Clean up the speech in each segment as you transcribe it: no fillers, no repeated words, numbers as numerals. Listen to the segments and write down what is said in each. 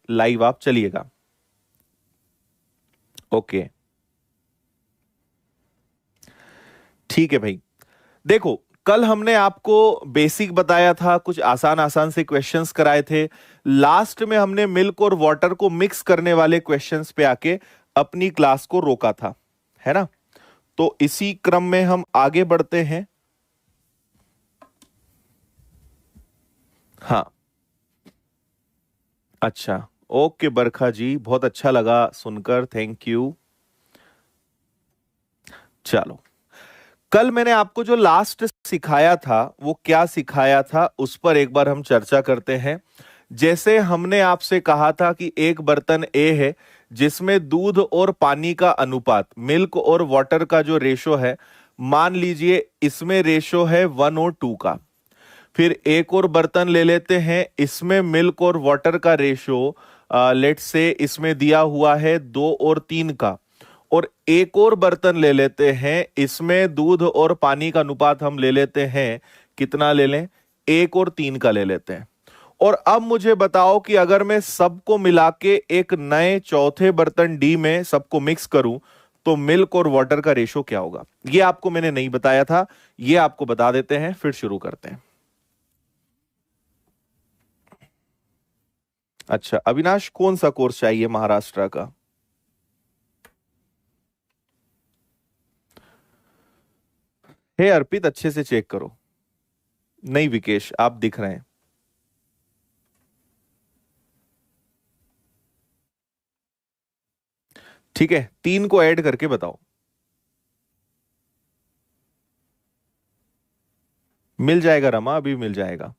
Live आप चलिएगा। Okay, ठीक है भाई। देखो, कल हमने आपको बेसिक बताया था, कुछ आसान आसान से क्वेश्चंस कराए थे। लास्ट में हमने मिल्क और वाटर को मिक्स करने वाले क्वेश्चंस पे आके अपनी क्लास को रोका था, है ना। तो इसी क्रम में हम आगे बढ़ते हैं। हाँ, अच्छा, ओके बरखा जी, बहुत अच्छा लगा सुनकर, थैंक यू। चलो, कल मैंने आपको जो लास्ट सिखाया था वो क्या सिखाया था उस पर एक बार हम चर्चा करते हैं। जैसे हमने आपसे कहा था कि एक बर्तन ए है जिसमें दूध और पानी का अनुपात, मिल्क और वाटर का जो रेशो है, मान लीजिए इसमें रेशो है 1:2 का। फिर एक और बर्तन ले लेते हैं, इसमें मिल्क और वाटर का रेशो लेट से इसमें दिया हुआ है 2:3 का। और एक और बर्तन ले लेते हैं, इसमें दूध और पानी का अनुपात हम ले लेते हैं, कितना ले लें, 1:3 का ले लेते हैं। और अब मुझे बताओ कि अगर मैं सबको मिला के एक नए चौथे बर्तन डी में सबको मिक्स करूं तो मिल्क और वाटर का रेशो क्या होगा। ये आपको मैंने नहीं बताया था, ये आपको बता देते हैं, फिर शुरू करते हैं। अच्छा अविनाश, कौन सा कोर्स चाहिए महाराष्ट्र का? हे अर्पित, अच्छे से चेक करो। नहीं विकेश, आप दिख रहे हैं। ठीक है, 3 को ऐड करके बताओ। मिल जाएगा रमा, अभी मिल जाएगा।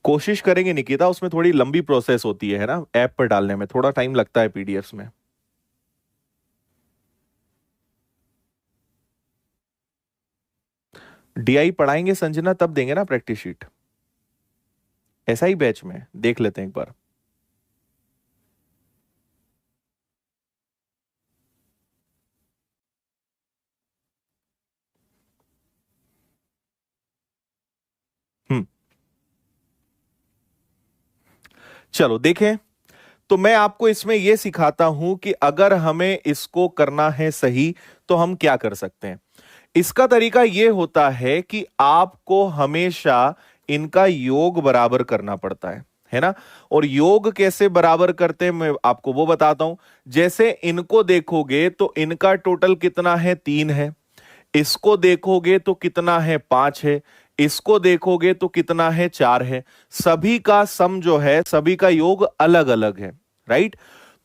कोशिश करेंगे निकिता, उसमें थोड़ी लंबी प्रोसेस होती है ना, ऐप पर डालने में थोड़ा टाइम लगता है पीडीएफ्स में। डीआई पढ़ाएंगे संजना, तब देंगे ना प्रैक्टिस शीट। ऐसा ही बैच में देख लेते हैं एक बार। हम्म, चलो देखें। तो मैं आपको इसमें यह सिखाता हूं कि अगर हमें इसको करना है सही तो हम क्या कर सकते हैं। इसका तरीका यह होता है कि आपको हमेशा इनका योग बराबर करना पड़ता है ना। और योग कैसे बराबर करते हैं मैं आपको वो बताता हूं। जैसे इनको देखोगे तो इनका टोटल कितना है, 3 है। इसको देखोगे तो कितना है, 5 है। इसको देखोगे तो कितना है, 4 है। सभी का सम जो है, सभी का योग अलग अलग है, राइट।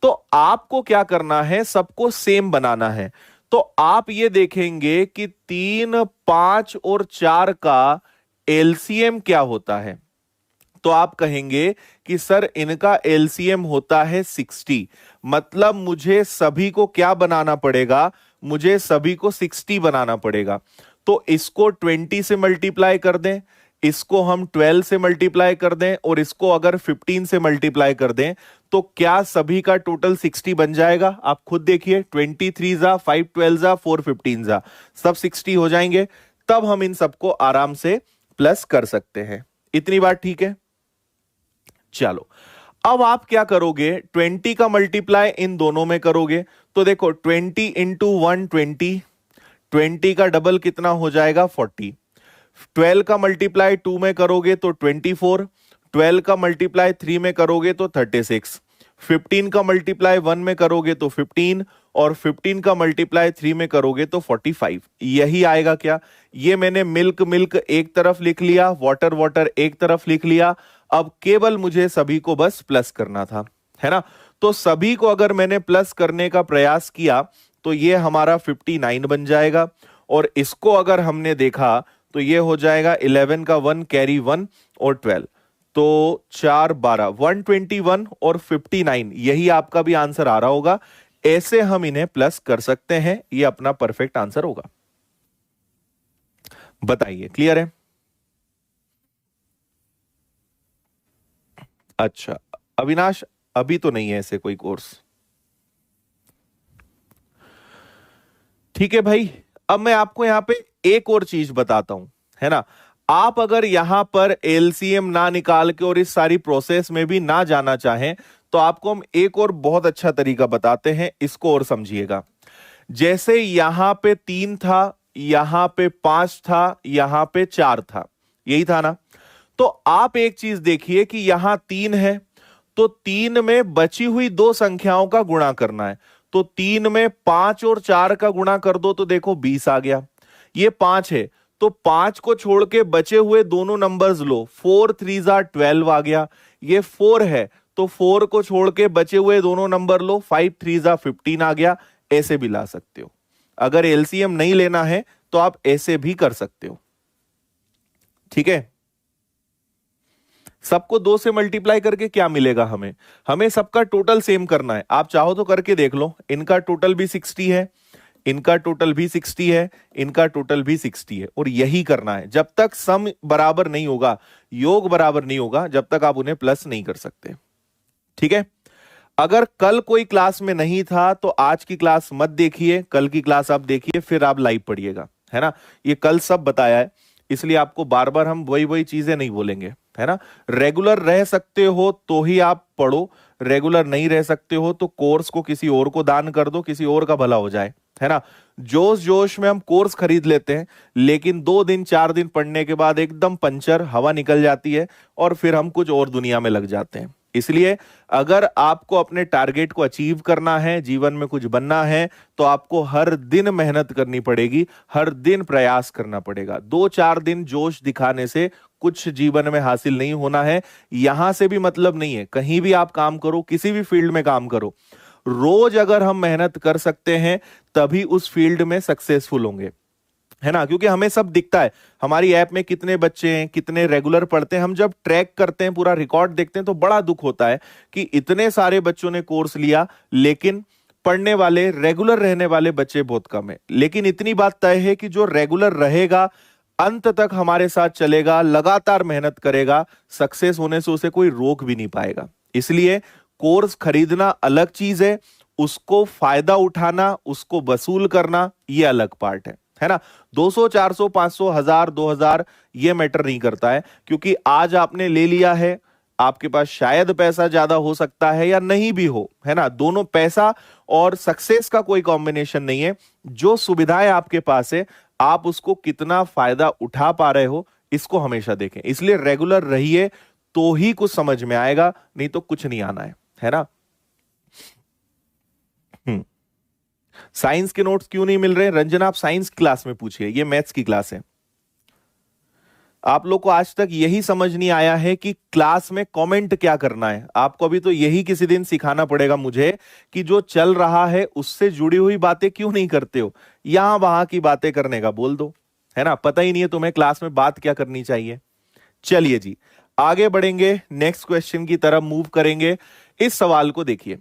तो आपको क्या करना है, सबको सेम बनाना है। तो आप ये देखेंगे कि 3, 5 और 4 का एलसीएम क्या होता है। तो आप कहेंगे कि सर इनका एलसीएम होता है 60। मतलब मुझे सभी को क्या बनाना पड़ेगा, मुझे सभी को 60 बनाना पड़ेगा। तो इसको 20 से मल्टीप्लाई कर दें, इसको हम 12 से मल्टीप्लाई कर दें, और इसको अगर 15 से मल्टीप्लाई कर दें, तो क्या सभी का टोटल 60 बन जाएगा। आप खुद देखिए, 23 जा 5 12 जा 4 15 जा, सब 60 हो जाएंगे। तब हम इन सबको आराम से प्लस कर सकते हैं। इतनी बात ठीक है। चलो, अब आप क्या करोगे, 20 का मल्टीप्लाई इन दोनों में करोगे। तो देखो 20 इंटू 120, 20 का डबल कितना हो जाएगा, 40। 12 का मल्टीप्लाई 2 में करोगे तो 24। 12 का मल्टीप्लाई 3 में करोगे तो 36। 15 का मल्टीप्लाई 1 में करोगे तो 15। और 15 का मल्टीप्लाई 3 में करोगे तो 45। यही आएगा क्या। ये मैंने मिल्क मिल्क एक तरफ लिख लिया, वाटर वाटर एक तरफ लिख लिया। अब केवल मुझे सभी को बस प्लस करना था, है ना। तो सभी को अगर मैंने प्लस करने का प्रयास किया तो ये हमारा 59 बन जाएगा। और इसको अगर हमने देखा तो ये हो जाएगा 11 का 1 कैरी 1 और 12। तो 4 12 121 और 59, यही आपका भी आंसर आ रहा होगा। ऐसे हम इन्हें प्लस कर सकते हैं, ये अपना परफेक्ट आंसर होगा। बताइए, क्लियर है। अच्छा अविनाश, अभी तो नहीं है ऐसे कोई कोर्स। ठीक है भाई। अब मैं आपको यहां पे एक और चीज बताता हूं, है ना। आप अगर यहां पर एलसीएम ना निकाल के और इस सारी प्रोसेस में भी ना जाना चाहें, तो आपको हम एक और बहुत अच्छा तरीका बताते हैं, इसको और समझिएगा। जैसे यहां पे 3 था, यहां पे 5 था, यहां पे 4 था, यही था ना। तो आप एक चीज देखिए कि यहां 3 है, तो 3 में बची हुई दो संख्याओं का गुणा करना है। तो 3 में 5 और 4 का गुणा कर दो तो देखो 20 आ गया। ये 5 है, तो 5 को छोड़ के बचे हुए दोनों नंबर्स लो, 4 3 12 आ गया। ये 4 है, तो 4 को छोड़ के बचे हुए दोनों नंबर लो, 5 3 15 आ गया। ऐसे भी ला सकते हो। अगर एलसीएम नहीं लेना है तो आप ऐसे भी कर सकते हो। ठीक है। सबको 2 से मल्टीप्लाई करके क्या मिलेगा हमें? हमें सबका टोटल सेम करना है। आप चाहो तो करके देख लो, इनका टोटल भी 60 है, इनका टोटल भी 60 है, इनका टोटल भी 60 है, और यही करना है जब तक सम बराबर नहीं होगा, योग बराबर नहीं होगा, जब तक आप उन्हें प्लस नहीं कर सकते। ठीक है। अगर कल कोई क्लास में नहीं था तो आज की क्लास मत देखिए, कल की क्लास आप देखिए, फिर आप लाइव पढ़िएगा, है ना। ये कल सब बताया है, इसलिए आपको बार बार हम वही वही चीजें नहीं बोलेंगे, है ना। रेगुलर रह सकते हो तो ही आप पढ़ो, रेगुलर नहीं रह सकते हो तो कोर्स को किसी और को दान कर दो, किसी और का भला हो जाए, है ना। जोश जोश में हम कोर्स खरीद लेते हैं, लेकिन 2 दिन 4 दिन पढ़ने के बाद एकदम पंचर हवा निकल जाती है, और फिर हम कुछ और दुनिया में लग जाते हैं। इसलिए अगर आपको अपने टारगेट को अचीव करना है, जीवन में कुछ बनना है, तो आपको हर दिन मेहनत करनी पड़ेगी, हर दिन प्रयास करना पड़ेगा। 2-4 दिन जोश दिखाने से कुछ जीवन में हासिल नहीं होना है। यहां से भी मतलब नहीं है, कहीं भी आप काम करो, किसी भी फील्ड में काम करो, रोज अगर हम मेहनत कर सकते हैं तभी उस फील्ड में सक्सेसफुल होंगे, है ना। क्योंकि हमें सब दिखता है, हमारी ऐप में कितने बच्चे हैं, कितने रेगुलर पढ़ते हैं। हम जब ट्रैक करते हैं, पूरा रिकॉर्ड देखते हैं, तो बड़ा दुख होता है कि इतने सारे बच्चों ने कोर्स लिया, लेकिन पढ़ने वाले, रेगुलर रहने वाले बच्चे बहुत कम है। लेकिन इतनी बात तय है कि जो रेगुलर रहेगा, अंत तक हमारे साथ चलेगा, लगातार मेहनत करेगा, सक्सेस होने से उसे कोई रोक भी नहीं पाएगा। इसलिए कोर्स खरीदना अलग चीज है, उसको फायदा उठाना, उसको वसूल करना, यह अलग पार्ट है ना। 200 400 500 1000 2000 ये मैटर नहीं करता है, क्योंकि आज आपने ले लिया है, आपके पास शायद पैसा ज्यादा हो सकता है या नहीं भी हो, है ना। दोनों पैसा और सक्सेस का कोई कॉम्बिनेशन नहीं है। जो सुविधाएं आपके पास है, आप उसको कितना फायदा उठा पा रहे हो, इसको हमेशा देखें। इसलिए रेगुलर रहिए तो ही कुछ समझ में आएगा, नहीं तो कुछ नहीं आना है ना। हम्म। साइंस के नोट्स क्यों नहीं मिल रहे रंजना? आप साइंस क्लास में पूछिए, ये मैथ्स की क्लास है। आप लोग को आज तक यही समझ नहीं आया है कि क्लास में कमेंट क्या करना है। आपको अभी तो यही किसी दिन सिखाना पड़ेगा मुझे कि जो चल रहा है उससे जुड़ी हुई बातें क्यों नहीं करते हो, यहां वहां की बातें करने का बोल दो, है ना। पता ही नहीं है तुम्हें क्लास में बात क्या करनी चाहिए। चलिए जी, आगे बढ़ेंगे, नेक्स्ट क्वेश्चन की तरफ मूव करेंगे। इस सवाल को देखिए।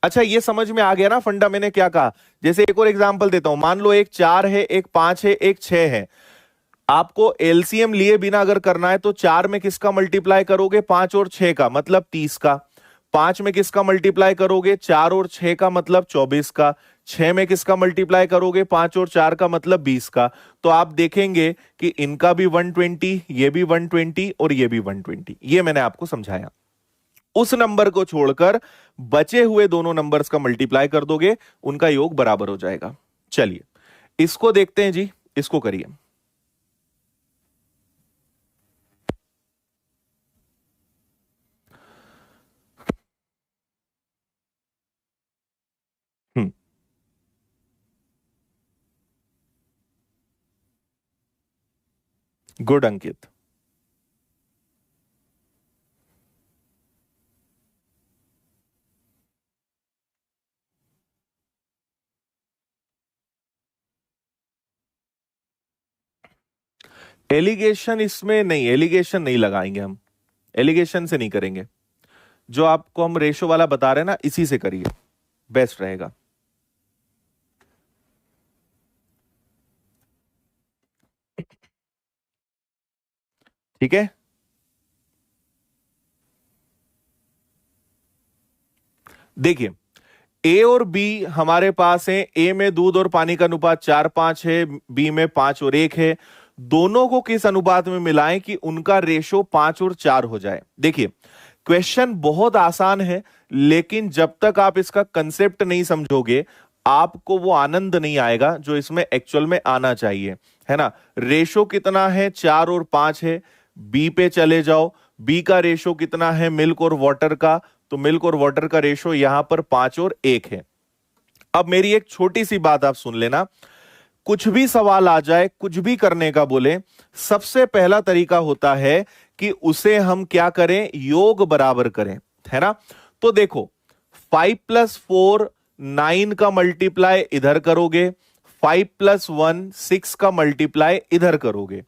अच्छा, ये समझ में आ गया ना फंडा मैंने क्या कहा? जैसे एक और एग्जांपल देता हूं, मान लो एक 4 है, एक 5 है, एक 6 है। आपको एलसीएम लिए बिना अगर करना है तो 4 में किसका मल्टीप्लाई करोगे? 5 और 6 का, मतलब 30 का। 5 में किसका मल्टीप्लाई करोगे? 4 और 6 का, मतलब 24 का। 6 में किसका मल्टीप्लाई करोगे? 5 और 4 का, मतलब 20 का। तो आप देखेंगे कि इनका भी 120, ये भी 120 और ये भी 120। ये मैंने आपको समझाया। उस नंबर को छोड़कर बचे हुए दोनों नंबर्स का मल्टीप्लाई कर दोगे, उनका योग बराबर हो जाएगा। चलिए इसको देखते हैं जी, इसको करिए। हम्म। गुड अंकित। एलिगेशन इसमें नहीं, एलिगेशन नहीं लगाएंगे हम, एलिगेशन से नहीं करेंगे। जो आपको हम रेशो वाला बता रहे हैं ना, इसी से करिए, बेस्ट रहेगा। ठीक है। देखिए, ए और बी हमारे पास है, ए में दूध और पानी का अनुपात 4:5 है, बी में 5 और 1 है। दोनों को किस अनुपात में मिलाएं कि उनका रेशो 5 और 4 हो जाए। देखिए क्वेश्चन बहुत आसान है, लेकिन जब तक आप इसका कंसेप्ट नहीं समझोगे आपको वो आनंद नहीं आएगा जो इसमें एक्चुअल में आना चाहिए, है ना। रेशो कितना है, 4 और 5 है। बी पे चले जाओ, बी का रेशो कितना है मिल्क और वाटर का, तो मिल्क और वाटर का रेशो यहां पर 5 और 1 है। अब मेरी एक छोटी सी बात आप सुन लेना, कुछ भी सवाल आ जाए, कुछ भी करने का बोले, सबसे पहला तरीका होता है कि उसे हम क्या करें, योग बराबर करें, है ना। तो देखो 5+4 9 का मल्टीप्लाई इधर करोगे, 5+1 6 का मल्टीप्लाई इधर करोगे।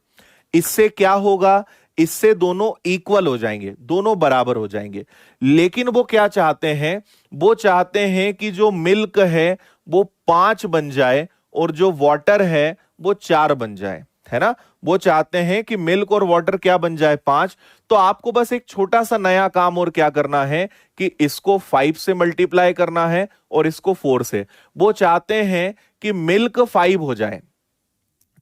इससे क्या होगा, इससे दोनों इक्वल हो जाएंगे, दोनों बराबर हो जाएंगे। लेकिन वो क्या चाहते हैं, वो चाहते हैं कि जो मिल्क है वो 5 बन जाए और जो वाटर है वो 4 बन जाए, है ना। वो चाहते हैं कि मिल्क और वाटर क्या बन जाए, 5। तो आपको बस एक छोटा सा नया काम और क्या करना है कि इसको 5 से मल्टीप्लाई करना है और इसको 4 से। वो चाहते हैं कि मिल्क 5 हो जाए,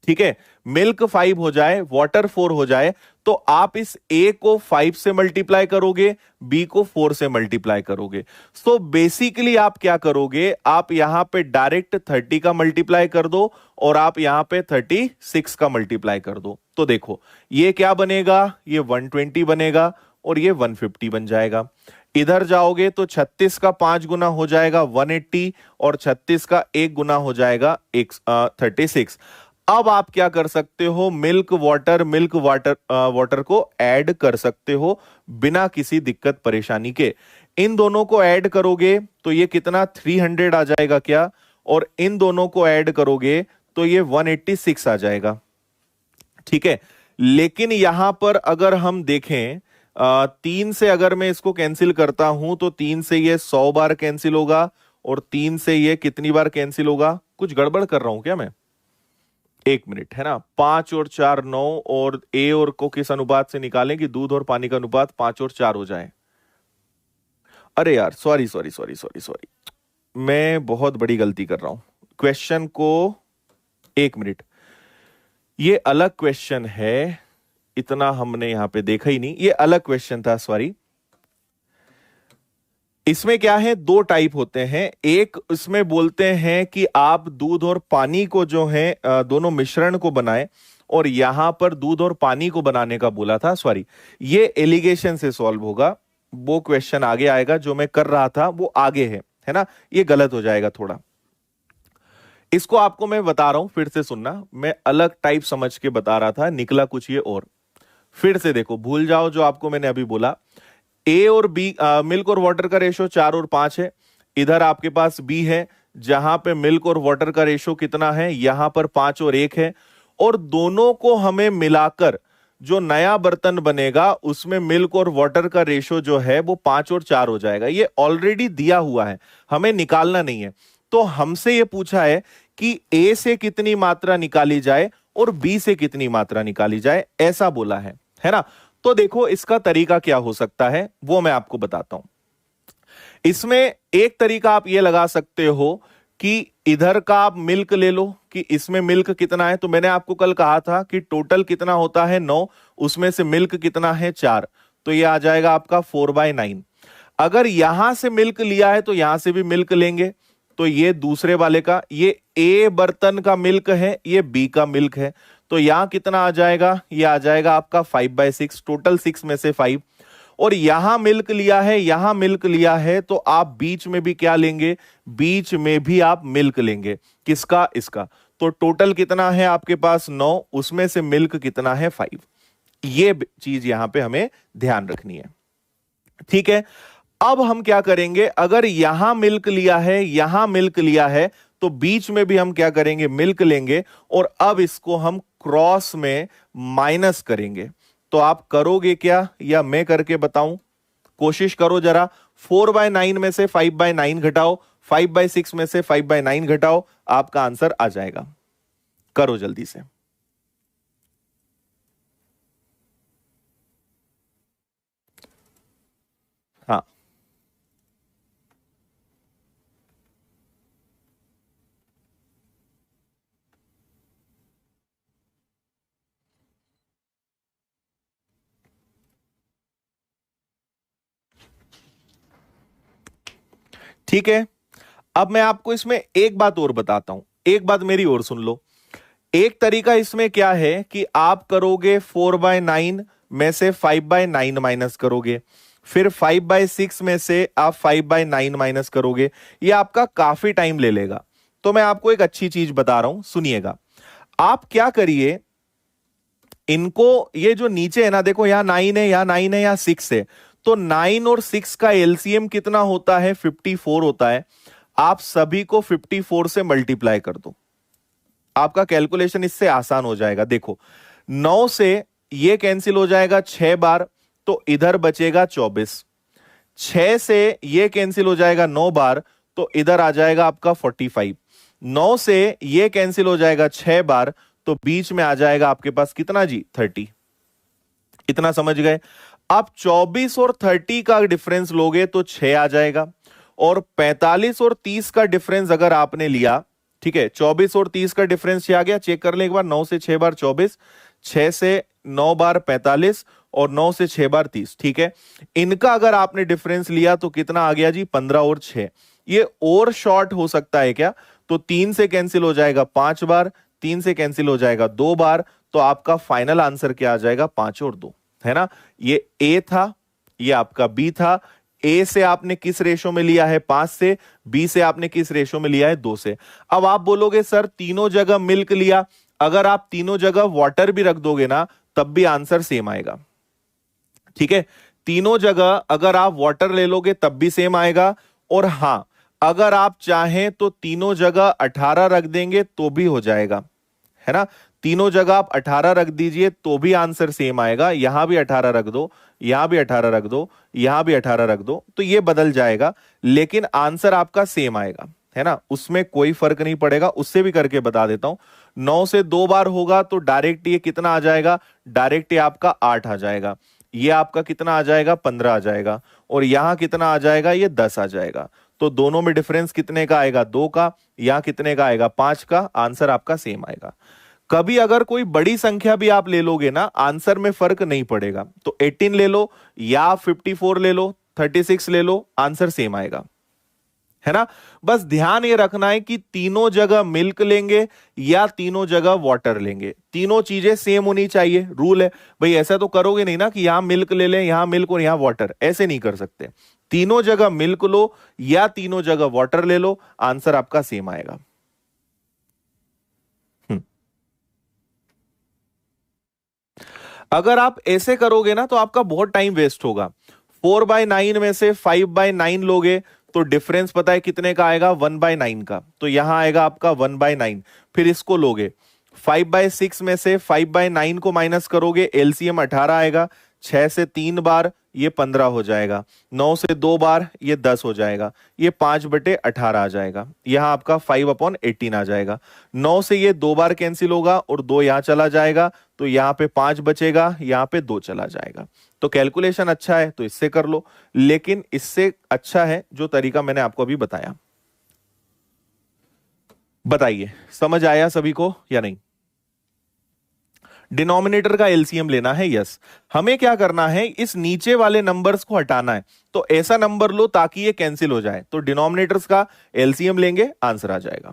ठीक है, मिल्क 5 हो जाए, वाटर 4 हो जाए। तो आप इस ए को 5 से मल्टीप्लाई करोगे, बी को 4 से मल्टीप्लाई करोगे। सो बेसिकली आप क्या करोगे, आप यहां पे डायरेक्ट 30 का मल्टीप्लाई कर दो और आप यहां पे 36 का मल्टीप्लाई कर दो। तो देखो ये क्या बनेगा, ये 120 बनेगा और ये 150 बन जाएगा। इधर जाओगे तो 36 का 5 गुना हो जाएगा 180 और 36 का 1 गुना हो जाएगा 36। अब आप क्या कर सकते हो, मिल्क वाटर को ऐड कर सकते हो बिना किसी दिक्कत परेशानी के। इन दोनों को ऐड करोगे तो ये कितना 300 आ जाएगा क्या, और इन दोनों को ऐड करोगे तो ये 186 आ जाएगा, ठीक है। लेकिन यहां पर अगर हम देखें 3 से अगर मैं इसको कैंसिल करता हूं तो 3 से ये 100 बार कैंसिल होगा और 3 से ये कितनी बार कैंसिल होगा, कुछ गड़बड़ कर रहा हूं क्या मैं, 1 मिनट, है ना। 5 और 4 9, और ए और को किस अनुपात से निकालें कि दूध और पानी का अनुपात 5 और 4 हो जाए। अरे यार sorry sorry sorry sorry sorry, मैं बहुत बड़ी गलती कर रहा हूं क्वेश्चन को। 1 मिनट, ये अलग क्वेश्चन है, इतना हमने यहां पे देखा ही नहीं, ये अलग क्वेश्चन था, सॉरी। इसमें क्या है, दो टाइप होते हैं। एक इसमें बोलते हैं कि आप दूध और पानी को जो है दोनों मिश्रण को बनाएं, और यहां पर दूध और पानी को बनाने का बोला था, सॉरी। ये एलिगेशन से सॉल्व होगा, वो क्वेश्चन आगे आएगा, जो मैं कर रहा था वो आगे है ना। ये गलत हो जाएगा थोड़ा, इसको आपको मैं बता रहा हूं, फिर से सुनना। मैं अलग टाइप समझ के बता रहा था, निकला कुछ ये और। फिर से देखो, भूल जाओ जो आपको मैंने अभी बोला। ए और बी, मिल्क और वाटर का रेशो 4 और 5 है। इधर आपके पास बी है जहां पे मिल्क और वाटर का रेशो कितना है, यहां पर 5 और 1 है। और दोनों को हमें मिलाकर जो नया बर्तन बनेगा उसमें मिल्क और वाटर का रेशो जो है वो 5 और 4 हो जाएगा। ये ऑलरेडी दिया हुआ है, हमें निकालना नहीं है। तो हमसे ये पूछा है कि ए से कितनी मात्रा निकाली जाए और बी से कितनी मात्रा निकाली जाए, ऐसा बोला है ना। तो देखो इसका तरीका क्या हो सकता है वो मैं आपको बताता हूं। इसमें एक तरीका आप ये लगा सकते हो कि इधर का आप मिल्क ले लो कि इसमें मिल्क कितना है। तो मैंने आपको कल कहा था कि टोटल कितना होता है 9, उसमें से मिल्क कितना है 4, तो ये आ जाएगा आपका 4/9। अगर यहां से मिल्क लिया है तो यहां से भी मिल्क लेंगे, तो ये दूसरे वाले का, ये ए बर्तन का मिल्क है, ये बी का मिल्क है। तो यहां कितना आ जाएगा, ये आ जाएगा आपका 5/6, टोटल 6 में से 5। और यहां मिल्क लिया है, यहां मिल्क लिया है, तो आप बीच में भी क्या लेंगे, बीच में भी आप मिल्क लेंगे, किसका, इसका। तो टोटल कितना है आपके पास 9, उसमें से मिल्क कितना है 5। ये चीज यहां पे हमें ध्यान रखनी है, ठीक है। अब हम क्या करेंगे, अगर यहां मिल्क लिया है, यहां मिल्क लिया है, तो बीच में भी हम क्या करेंगे, मिल्क लेंगे। और अब इसको हम क्रॉस में माइनस करेंगे। तो आप करोगे क्या, या मैं करके बताऊं, कोशिश करो जरा। 4/9 में से 5/9 घटाओ, 5/6 में से 5/9 घटाओ, आपका आंसर आ जाएगा। करो जल्दी से। हाँ ठीक है, अब मैं आपको इसमें एक बात और बताता हूं, एक बात मेरी और सुन लो। एक तरीका इसमें क्या है कि आप करोगे 4/9 में से 5/9 माइनस करोगे, फिर 5/6 में से आप 5/9 माइनस करोगे। ये आपका काफी टाइम ले लेगा। तो मैं आपको एक अच्छी चीज बता रहा हूं, सुनिएगा। आप क्या करिए, इनको, ये जो नीचे है ना, देखो यहां 9 है, यहां 9 है, यहां 6 है। तो 9 और 6 का एलसीएम कितना होता है? 54 होता है। आप सभी को 54 से मल्टीप्लाई कर दो, आपका कैलकुलेशन इससे आसान हो जाएगा। देखो 9 से ये कैंसिल हो जाएगा 6 बार, तो इधर बचेगा 24। 6 से ये कैंसिल हो जाएगा 9 बार, तो इधर आ जाएगा आपका 45। 9 से ये कैंसिल हो जाएगा 6 बार, तो बीच में आ जाएगा आपके पास कितना जी? 30। इतना समझ गए? अब 24 और 30 का डिफरेंस लोगे तो 6 आ जाएगा, और 45 और 30 का डिफरेंस अगर आपने लिया, ठीक है, 24 और 30 का डिफरेंस क्या आ गया? चेक कर ले एक बार। 9 से 6 बार 24, 6 से 9 बार 45, और 9 से 6 बार 30। ठीक है, इनका अगर आपने डिफरेंस लिया तो कितना आ गया जी? 15 और 6। ये और शॉर्ट हो सकता है क्या? तो 3 से कैंसिल हो जाएगा 5 बार, 3 से कैंसिल हो जाएगा 2 बार, तो आपका फाइनल आंसर क्या आ जाएगा? 5 और 2, है ना। ये ए था, ये आपका बी था। ए से आपने किस रेशो में लिया है? 5 से। बी से आपने किस रेशो में लिया है? 2 से। अब आप बोलोगे सर तीनों जगह मिल्क लिया, अगर आप तीनों जगह वाटर भी रख दोगे ना, तब भी आंसर सेम आएगा। ठीक है, तीनों जगह अगर आप वाटर ले लोगे तब भी सेम आएगा। और हां, अगर आप चाहें तो तीनों जगह 18 रख देंगे तो भी हो जाएगा, है ना। तीनों जगह आप 18 रख दीजिए तो भी आंसर सेम आएगा। यहां भी 18 रख दो, यहां भी 18 रख दो, यहां भी 18 रख दो, तो ये बदल जाएगा, लेकिन आंसर आपका सेम आएगा, है ना। उसमें कोई फर्क नहीं पड़ेगा। उससे भी करके बता देता हूं। 9 से 2 बार होगा तो डायरेक्ट ये कितना आ जाएगा? डायरेक्ट ये आपका 8 आ जाएगा। ये आपका कितना आ जाएगा? 15 आ जाएगा। और यहां कितना आ जाएगा? ये 10 आ जाएगा। तो दोनों में डिफरेंस कितने का आएगा? 2 का। यहां कितने का आएगा? 5 का। आंसर आपका सेम आएगा। कभी अगर कोई बड़ी संख्या भी आप ले लोगे ना, आंसर में फर्क नहीं पड़ेगा। तो 18 ले लो या 54 ले लो, 36 ले लो, आंसर सेम आएगा, है ना। बस ध्यान ये रखना है कि तीनों जगह मिल्क लेंगे या तीनों जगह वाटर लेंगे, तीनों चीजें सेम होनी चाहिए। रूल है भाई, ऐसा तो करोगे नहीं ना कि यहां मिल्क ले लें, यहां मिल्क और यहां वाटर, ऐसे नहीं कर सकते। तीनों जगह मिल्क लो या तीनों जगह वाटर ले लो, आंसर आपका सेम आएगा। हम्म। अगर आप ऐसे करोगे ना तो आपका बहुत टाइम वेस्ट होगा। 4/9 में से 5/9 लोगे तो डिफरेंस पता है कितने का आएगा? 1/9 का। तो यहां आएगा आपका 1/9। फिर इसको लोगे, 5/6 में से 5/9 को माइनस करोगे, एलसीएम 18 आएगा। 6 से 3 बार ये 15 हो जाएगा। 9 से 2 बार ये 10 हो जाएगा। ये 5/18 आ जाएगा। यहां आपका 5/18 आ जाएगा। 9 से ये 2 बार कैंसिल होगा और 2 यहां चला जाएगा, तो यहां पे 5 बचेगा, यहां पे 2 चला जाएगा। तो कैलकुलेशन अच्छा है तो इससे कर लो, लेकिन इससे अच्छा है जो तरीका मैंने आपको अभी बताया। बताइए, समझ आया सभी को या नहीं? डिनोमिनेटर का एलसीएम लेना है, यस। हमें क्या करना है? इस नीचे वाले नंबर्स को हटाना है। तो ऐसा नंबर लो ताकि ये कैंसिल हो जाए, तो डिनोमिनेटर्स का एलसीएम लेंगे, आंसर आ जाएगा।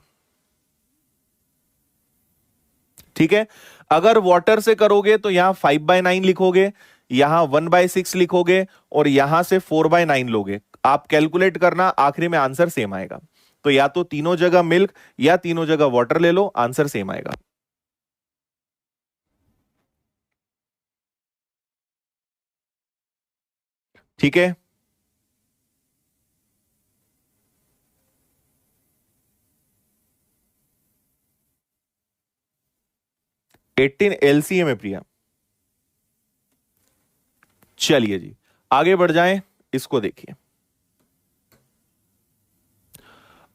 ठीक है, अगर वाटर से करोगे तो यहां 5/9 लिखोगे, यहां 1/6 लिखोगे, और यहां से 4/9 लोगे। आप कैलकुलेट करना, आखिरी में आंसर सेम आएगा। तो या तो तीनों जगह मिल्क या तीनों जगह वाटर ले लो, आंसर सेम आएगा। ठीक है, 18 एलसीएम है प्रिया। चलिए जी, आगे बढ़ जाएं। इसको देखिए,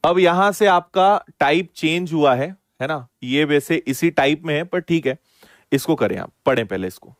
अब यहां से आपका टाइप चेंज हुआ है ना। ये वैसे इसी टाइप में है पर ठीक है, इसको करें, आप पढ़ें पहले इसको।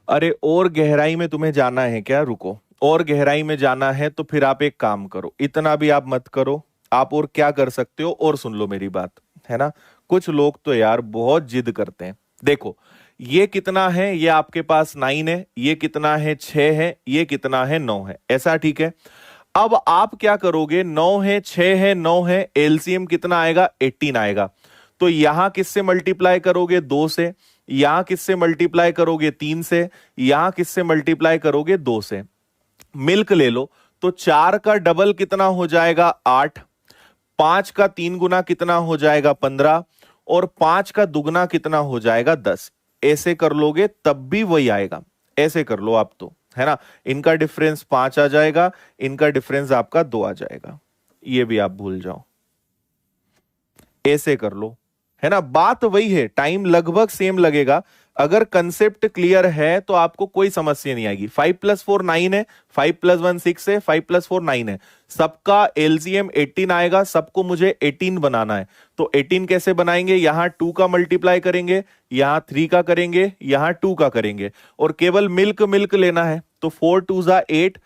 अरे और गहराई में तुम्हें जाना है क्या? रुको, और गहराई में जाना है तो फिर आप एक काम करो, इतना भी आप मत करो। आप और क्या कर सकते हो, और सुन लो मेरी बात, है ना। कुछ लोग तो यार बहुत जिद करते हैं। देखो, ये कितना है, ये आपके पास 9 है, ये कितना है 6 है, ये कितना है 9 है, ऐसा ठीक है। अब आप क्या करोगे, 9 है 6 है 9 है, एलसीएम कितना आएगा, 18 आएगा। तो यहां किससे मल्टीप्लाई करोगे, 2 से। यहां किससे मल्टीप्लाई करोगे, 3 से। यहां किससे मल्टीप्लाई करोगे, 2 से। मिल्क ले लो, तो 4 का डबल कितना हो जाएगा, 8। 5 का 3 गुना कितना हो जाएगा, 15। और 5 का दुगना कितना हो जाएगा, 10। ऐसे कर लोगे तब भी वही आएगा। ऐसे कर लो आप तो, है ना। इनका डिफरेंस 5 आ जाएगा, इनका डिफरेंस आपका 2 आ जाएगा। ये भी आप भूल जाओ, ऐसे कर लो, है ना। बात वही है, टाइम लगभग सेम लगेगा। अगर कंसेप्ट क्लियर है तो आपको कोई समस्या नहीं आएगी। 5 + 4 9 है, 5 + 1 6 है, 5 + 4 9 है। सबका एलसीएम 18 आएगा, सबको मुझे 18 बनाना है। तो 18 कैसे बनाएंगे, यहां 2 का मल्टीप्लाई करेंगे, यहां 3 का करेंगे, यहां 2 का करेंगे, और केवल मिल्क मिल्क लेना है। तो 4 2 ज़ा 8,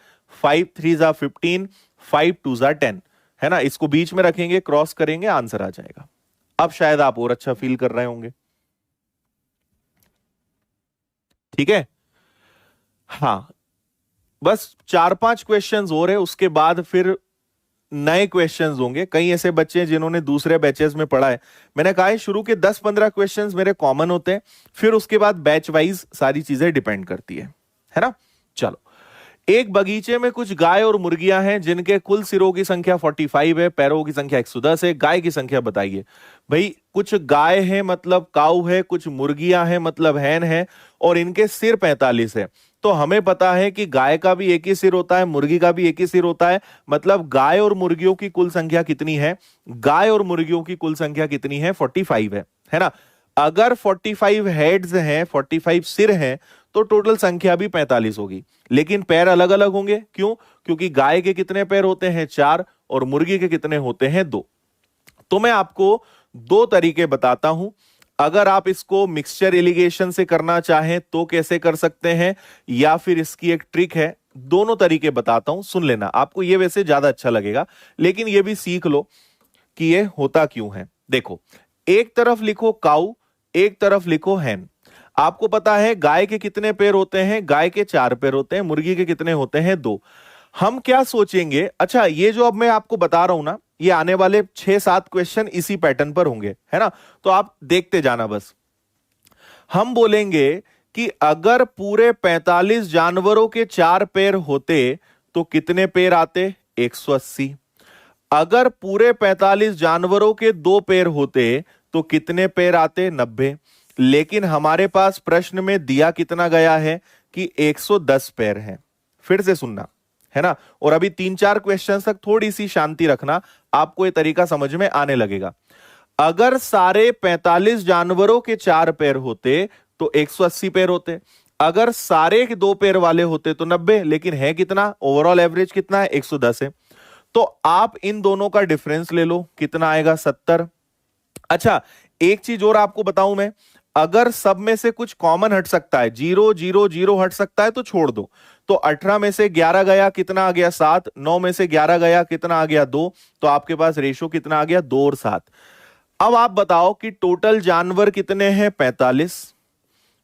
5 3 ज़ा 15, 5 2 ज़ा 10, है ना। इसको बीच में रखेंगे, क्रॉस करेंगे, आंसर आ जाएगा। अब शायद आप और अच्छा फील कर रहे होंगे, ठीक है। हाँ, बस 4-5 क्वेश्चंस और है, उसके बाद फिर नए क्वेश्चंस होंगे। कई ऐसे बच्चे हैं जिन्होंने दूसरे बैचेस में पढ़ा है। मैंने कहा है शुरू के 10-15 क्वेश्चंस मेरे कॉमन होते हैं, फिर उसके बाद बैच वाइज सारी चीजें डिपेंड करती है ना। चलो, एक बगीचे में कुछ गाय और मुर्गियां हैं जिनके कुल सिरों की संख्या 45 है, पैरों की संख्या 110 है। गाय की संख्या बताइए। भाई, कुछ गाय है मतलब काऊ है, कुछ मुर्गियां हैं मतलब हैन है, और इनके सिर 45 है। तो हमें पता है कि गाय का भी एक ही सिर होता है, मुर्गी का भी एक ही सिर होता है। मतलब गाय और मुर्गियों की कुल संख्या कितनी है, गाय और मुर्गियों की कुल संख्या कितनी है, 45 है ना। अगर 45 हेड्स हैं, 45 सिर हैं, तो टोटल संख्या भी 45 होगी। लेकिन पैर अलग अलग होंगे, क्यों? क्योंकि गाय के कितने पैर होते हैं, 4, और मुर्गी के कितने होते हैं, 2। तो मैं आपको 2 तरीके बताता हूं। अगर आप इसको मिक्सचर इरिगेशन से करना चाहें तो कैसे कर सकते हैं, या फिर इसकी एक ट्रिक है। दोनों तरीके बताता हूं, सुन लेना। आपको ये वैसे ज्यादा अच्छा लगेगा, लेकिन ये भी सीख लो कि ये होता क्यों है। देखो, एक तरफ लिखो काऊ, एक तरफ लिखो हैन। आपको पता है गाय के कितने पैर होते हैं, गाय के 4 पैर होते हैं, मुर्गी के कितने होते हैं, 2। हम क्या सोचेंगे, अच्छा ये जो अब मैं आपको बता रहा हूं ना, ये आने वाले 6-7 क्वेश्चन इसी पैटर्न पर होंगे, है ना। तो आप देखते जाना बस। हम बोलेंगे कि अगर पूरे 45 जानवरों के 4 पैर होते तो कितने पैर आते, 180। अगर पूरे 45 जानवरों के 2 पैर होते तो कितने पैर आते, 90। लेकिन हमारे पास प्रश्न में दिया कितना गया है कि 110 पैर है। फिर से सुनना, है ना। और अभी 3-4 क्वेश्चन तक थोड़ी सी शांति रखना, आपको यह तरीका समझ में आने लगेगा। अगर सारे 45 जानवरों के 4 पैर होते तो 180 पैर होते। अगर सारे के 2 पैर वाले होते तो 90। लेकिन है कितना, ओवरऑल एवरेज कितना है, 110 है। तो आप इन दोनों का डिफरेंस ले लो, कितना आएगा, 70। अच्छा, एक चीज और आपको बताऊं मैं, अगर सब में से कुछ कॉमन हट सकता है, 0 0 0 हट सकता है तो छोड़ दो। तो 18 में से 11 गया, कितना आ गया, 7। 9 में से 11 गया, कितना आ गया, 2। तो आपके पास रेशो कितना आ गया, 2 और 7। अब आप बताओ कि टोटल जानवर कितने हैं, 45।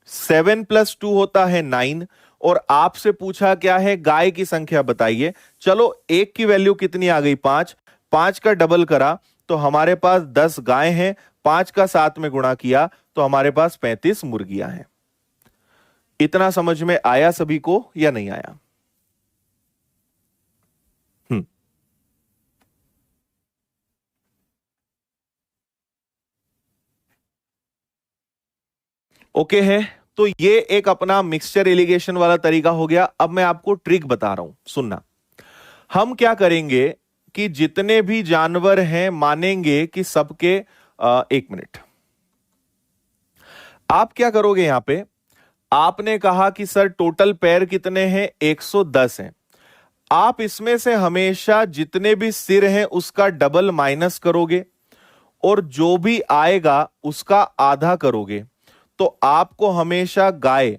7 + 2 होता है 9। और आपसे पूछा क्या है, गाय की संख्या बताइए। चलो, एक की वैल्यू कितनी आ गई, 5। 5 का डबल करा तो हमारे पास 10 गाय हैं, 5 का 7 में गुणा किया तो हमारे पास 35 मुर्गियां हैं। इतना समझ में आया सभी को या नहीं आया? हम्म ओके है। तो ये एक अपना मिक्सचर एलिगेशन वाला तरीका हो गया। अब मैं आपको ट्रिक बता रहा हूं, सुनना। हम क्या करेंगे कि जितने भी जानवर हैं, मानेंगे कि सबके 1 मिनट। आप क्या करोगे, यहां पे आपने कहा कि सर टोटल पैर कितने हैं, 110 हैं। आप इसमें से हमेशा जितने भी सिर हैं उसका डबल माइनस करोगे, और जो भी आएगा उसका आधा करोगे। तो आपको हमेशा गाय,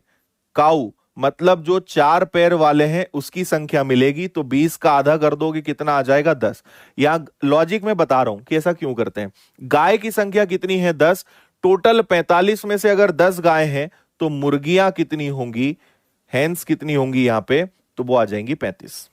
काऊ, मतलब जो 4 पैर वाले हैं उसकी संख्या मिलेगी, तो 20 का आधा कर दोगे कितना आ जाएगा 10। यहां लॉजिक में बता रहा हूं कि ऐसा क्यों करते हैं। गाय की संख्या कितनी है 10, टोटल 45 में से अगर 10 गाय हैं तो मुर्गियां कितनी होंगी, हैंस कितनी होंगी यहां पे, तो वो आ जाएंगी 35।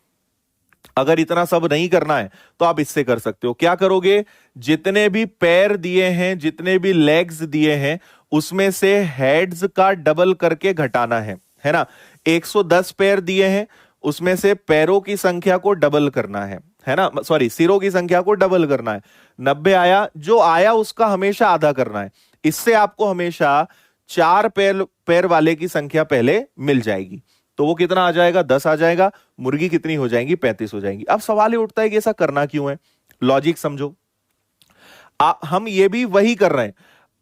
अगर इतना सब नहीं करना है तो आप इससे कर सकते हो। क्या करोगे, जितने भी पैर दिए हैं, जितने भी लेग्स दिए हैं, उसमें से हेड्स का डबल करके घटाना है ना। 110 पैर दिए हैं, उसमें से पैरों की संख्या को डबल करना है ना, सॉरी सिरों की संख्या को डबल करना है। 90 आया, जो आया उसका हमेशा आधा करना है। इससे आपको हमेशा 4 पैर वाले की संख्या पहले मिल जाएगी, तो वो कितना आ जाएगा 10 आ जाएगा। मुर्गी कितनी हो जाएंगी 35 हो जाएंगी। अब सवाल ये उठता है कि ऐसा करना क्यों है, लॉजिक समझो। हम ये भी वही कर रहे हैं।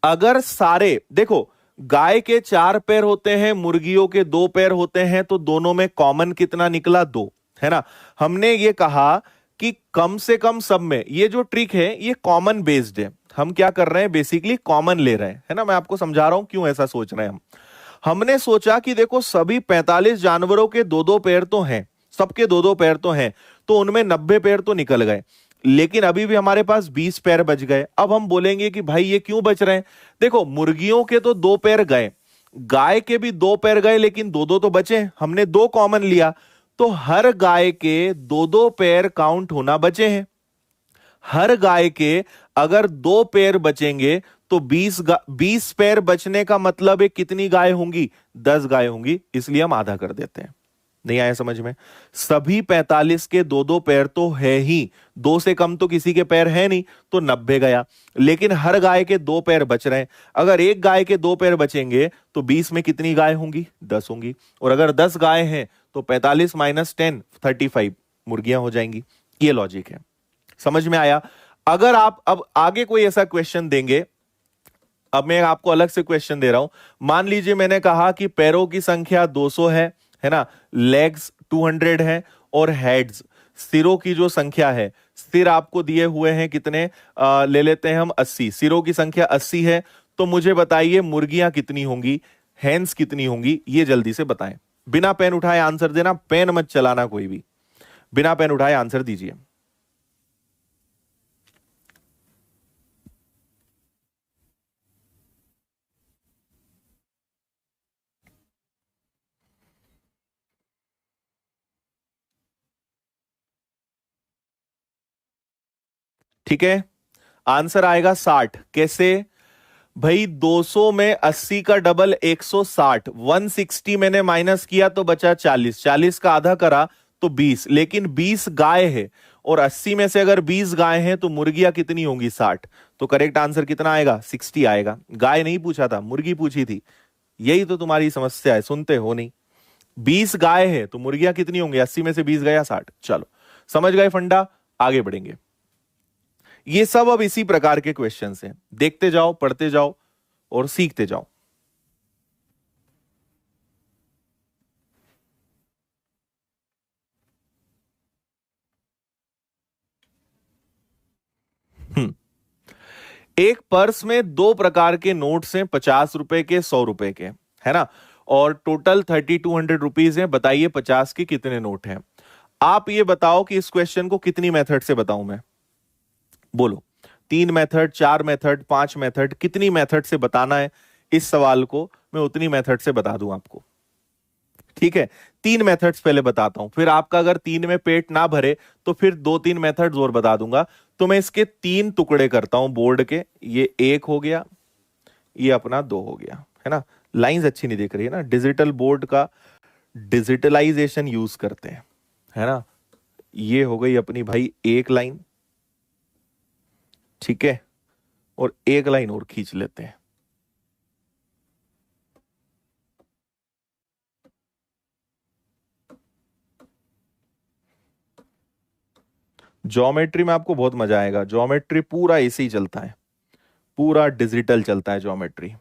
अगर सारे देखो, गाय के 4 पैर होते हैं, मुर्गियों के 2 पैर होते हैं, तो दोनों में कॉमन कितना निकला 2, है ना। हमने ये कहा कि कम से कम सब में, ये जो ट्रिक है ये कॉमन बेस्ड है। हम क्या कर रहे हैं, बेसिकली कॉमन ले रहे हैं, है ना। मैं आपको समझा रहा हूं क्यों ऐसा सोच रहे हैं हम। हमने सोचा कि देखो सभी 45 जानवरों के 2-2 पैर तो हैं, सबके 2-2 पैर तो हैं, तो उनमें 90 पैर तो निकल गए, लेकिन अभी भी हमारे पास 20 पैर बच गए। अब हम बोलेंगे कि भाई ये क्यों बच रहे हैं। देखो मुर्गियों के तो 2 पैर गए, गाय के भी 2 पैर गए, लेकिन 2-2 तो बचे, हमने 2 कॉमन लिया, तो हर गाय के 2-2 पैर काउंट होना बचे हैं। हर गाय के अगर 2 पैर बचेंगे तो 20 पैर बचने का मतलब है कितनी गाय होंगी, 10 गाय होंगी, इसलिए हम आधा कर देते हैं। नहीं आया समझ में। सभी 45 के 2-2 पैर तो है ही, 2 से कम तो किसी के पैर है नहीं, तो 90 गया, लेकिन हर गाय के 2 पैर बच रहे हैं। अगर एक गाय के 2 पैर बचेंगे तो 20 में कितनी गाय होंगी, 10 होंगी, और अगर 10 गाय हैं तो 45 माइनस 10 35 मुर्गियां हो जाएंगी। ये लॉजिक है, समझ में आया। अगर आप अब आगे कोई ऐसा क्वेश्चन देंगे, अब मैं आपको अलग से क्वेश्चन दे रहा हूं। मान लीजिए मैंने कहा कि पैरों की संख्या 200 है ना, लेग्स 200 है, और हेड्स सिरों की जो संख्या है, सिर आपको दिए हुए हैं कितने, ले लेते हैं हम 80, सिरों की संख्या 80 है, तो मुझे बताइए मुर्गियां कितनी होंगी, हैंस कितनी होंगी, ये जल्दी से बताएं। बिना पेन उठाए आंसर देना, पेन मत चलाना कोई भी, बिना पेन उठाए आंसर दीजिए। ठीक है, आंसर आएगा 60। कैसे भाई, 200 में 80 का डबल 160, 160 मैंने माइनस किया तो बचा 40, 40 का आधा करा तो 20, लेकिन 20 गाय है, और 80 में से अगर 20 गाय हैं तो मुर्गियां कितनी होंगी 60, तो करेक्ट आंसर कितना आएगा 60 आएगा। गाय नहीं पूछा था, मुर्गी पूछी थी, यही तो तुम्हारी समस्या है, सुनते हो नहीं। 20 गाय है तो मुर्गियां कितनी होंगी, 80 में से 20 गया 60। चलो समझ गए फंडा, आगे बढ़ेंगे। ये सब अब इसी प्रकार के क्वेश्चंस हैं, देखते जाओ, पढ़ते जाओ और सीखते जाओ। हम्म एक पर्स में 2 प्रकार के नोट्स हैं, 50 रुपए के, 100 रुपए के, है ना, और टोटल 3200 रुपीज हैं। बताइए 50 के कितने नोट हैं। आप ये बताओ कि इस क्वेश्चन को कितनी मेथड से बताऊं मैं, बोलो। 3 मेथड, 4 मेथड, 5 मेथड, कितनी मेथड से बताना है इस सवाल को, मैं उतनी मेथड से बता दूं आपको। ठीक है, 3 मेथड्स पहले बताता हूं, फिर आपका अगर 3 में पेट ना भरे तो फिर 2-3 मेथड्स और बता दूंगा। तो मैं इसके 3 टुकड़े करता हूं बोर्ड के, ये 1 हो गया, ये अपना 2 हो गया, है ना। लाइंस अच्छी नहीं दिख रही है ना, डिजिटल बोर्ड का डिजिटलाइजेशन यूज करते हैं, है ना। ये हो गई अपनी भाई 1 लाइन, ठीक है, और 1 लाइन और खींच लेते हैं। ज्योमेट्री में आपको बहुत मजा आएगा, ज्योमेट्री पूरा ऐसे ही चलता है, पूरा डिजिटल चलता है ज्योमेट्री।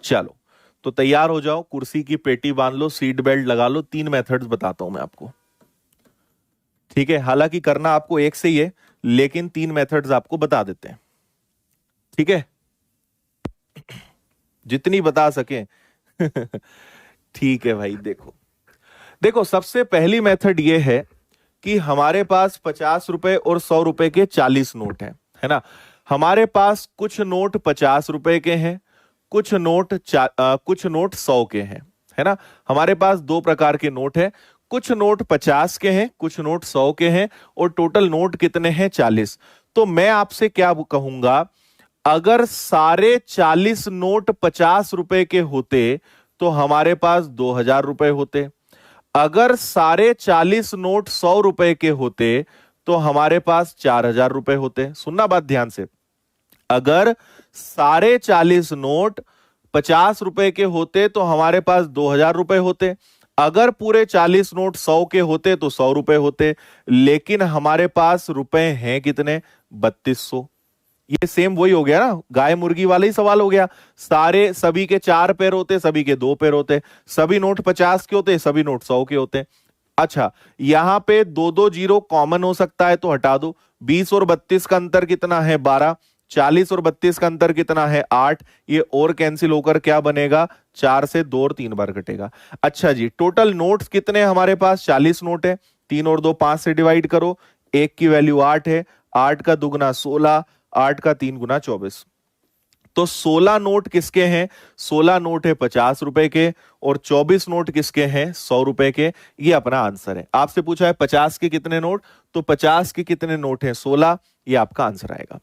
चलो तो तैयार हो जाओ, कुर्सी की पेटी बांध लो, सीट बेल्ट लगा लो। 3 मेथड्स बताता हूं मैं आपको, ठीक है। हालांकि करना आपको एक से ही है, लेकिन 3 मेथड्स आपको बता देते हैं, ठीक है, जितनी बता सके। ठीक है भाई, देखो देखो सबसे पहली मेथड ये है कि हमारे पास 50 रुपए और 100 रुपए के 40 नोट हैं, है ना। हमारे पास कुछ नोट 50 रुपए के हैं, कुछ नोट 100 के हैं, है ना। हमारे पास दो प्रकार के नोट हैं, कुछ नोट 50 के हैं, कुछ नोट 100 के हैं, और टोटल नोट कितने हैं? 40। तो मैं आपसे क्या कहूंगा, अगर सारे 40 नोट 50 रुपए के होते तो हमारे पास 2000 रुपए होते। अगर सारे 40 नोट 100 रुपए के होते तो हमारे पास 4000 रुपए होते। सुनना बात ध्यान से, अगर सारे 40 नोट 50 रुपए के होते तो हमारे पास 2000 रुपए होते। अगर पूरे 40 नोट 100 के होते तो 100 रुपए होते। लेकिन हमारे पास रुपए हैं कितने? 3200। ये सेम वही हो गया ना, गाय मुर्गी वाला ही सवाल हो गया। सारे सभी के 4 पैर होते, सभी के 2 पैर होते, सभी नोट 50 के होते, सभी नोट 100 के होते। अच्छा, यहां पे दो दो जीरो कॉमन हो सकता है तो हटा दो। 20 और 32 का अंतर कितना है? 12। 40 और 32 का अंतर कितना है? 8। ये और कैंसिल होकर क्या बनेगा? 4 से 2 और 3 बार कटेगा। अच्छा जी, टोटल नोट्स कितने हमारे पास? 40 नोट है। 3 और 2 5 से डिवाइड करो, 1 की वैल्यू 8 है, 8 का दुगना 16, 8 का 3 गुना 24। तो 16 नोट किसके हैं? 16 नोट है 50 रुपए के, और 24 नोट किसके हैं? 100 रुपए के। ये अपना आंसर है। आपसे पूछा है 50 के कितने नोट, तो 50 के कितने नोट हैं? 16। ये आपका आंसर आएगा।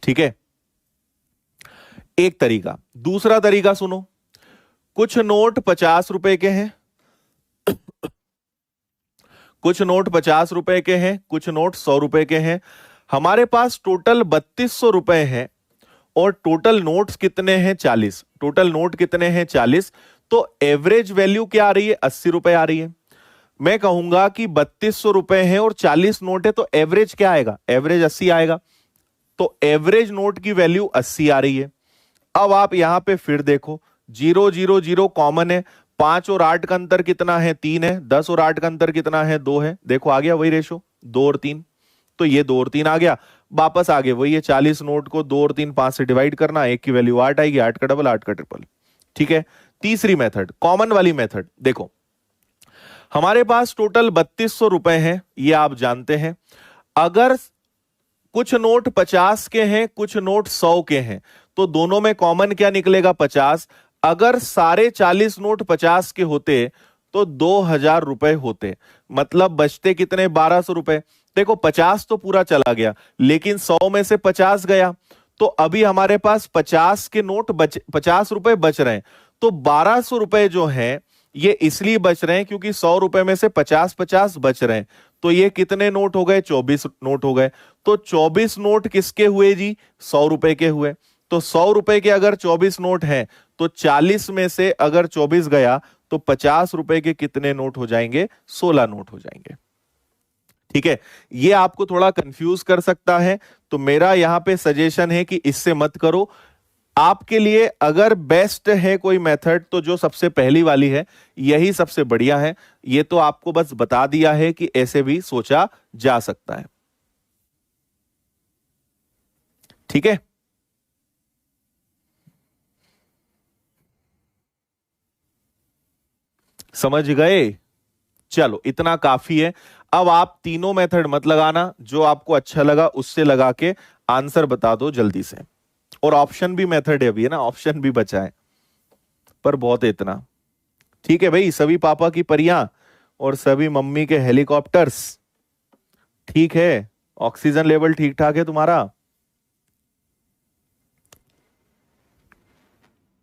ठीक है, एक तरीका। दूसरा तरीका सुनो, कुछ नोट 50 रुपए के हैं, कुछ नोट 50 रुपए के हैं, कुछ नोट 100 रुपए के हैं। हमारे पास टोटल 3200 रुपए हैं, और टोटल नोट्स कितने हैं? 40। टोटल नोट कितने हैं? 40। तो एवरेज वैल्यू क्या आ रही है? 80 रुपए आ रही है। मैं कहूंगा कि 3200 रुपए हैं और 40 नोट है, तो एवरेज क्या आएगा? एवरेज 80 आएगा। तो एवरेज नोट की वैल्यू 80 आ रही है। अब आप यहां पे फिर देखो, 0 0 0 कॉमन है। 5 और 8 का अंतर कितना है? 3 है। 10 और 8 का अंतर कितना है? 2 है। देखो आ गया वही रेशो, 2 और 3। तो ये 2 और 3 आ गया। वापस आगे वही है, 40 नोट को 2 और 3 5 से डिवाइड करना, एक की वैल्यू 8 आएगी, 8 का डबल 8 का ट्रिपल। ठीक है, तीसरी मेथड, कॉमन वाली मेथड। देखो हमारे पास टोटल 3200 रुपए हैं, ये आप जानते हैं। अगर कुछ नोट 50 के हैं, कुछ नोट 100 के हैं, तो दोनों में कॉमन क्या निकलेगा? 50। अगर सारे 40 नोट 50 के होते तो 2000 रुपए होते। मतलब बचते कितने? 1200 रुपए। देखो 50 तो पूरा चला गया, लेकिन 100 में से 50 गया, तो अभी हमारे पास 50 के नोट 50 रुपए बच रहे हैं। तो 1200 रुपए जो हैं ये इसलिए बच रहे हैं क्योंकि 100 रुपए में से 50-50 बच रहे हैं। तो ये कितने नोट हो गए? 24 नोट हो गए। तो 24 नोट किसके हुए जी? 100 रुपए के हुए। तो 100 रुपए के अगर 24 नोट हैं, तो 40 में से अगर 24 गया तो 50 रुपए के कितने नोट हो जाएंगे? 16 नोट हो जाएंगे। ठीक है, ये आपको थोड़ा कंफ्यूज कर सकता है, तो मेरा यहां पे सजेशन है कि इससे मत करो। आपके लिए अगर बेस्ट है कोई मेथड, तो जो सबसे पहली वाली है यही सबसे बढ़िया है। ये तो आपको बस बता दिया है कि ऐसे भी सोचा जा सकता है। ठीक है, समझ गए? चलो इतना काफी है। अब आप तीनों मेथड मत लगाना, जो आपको अच्छा लगा उससे लगा के आंसर बता दो जल्दी से। और ऑप्शन भी मेथड है अभी, है ना, ऑप्शन भी बचा है, पर बहुत है इतना। ठीक है भाई, सभी पापा की परियां और सभी मम्मी के हेलीकॉप्टर्स। ठीक है, ऑक्सीजन लेवल ठीक ठाक है तुम्हारा?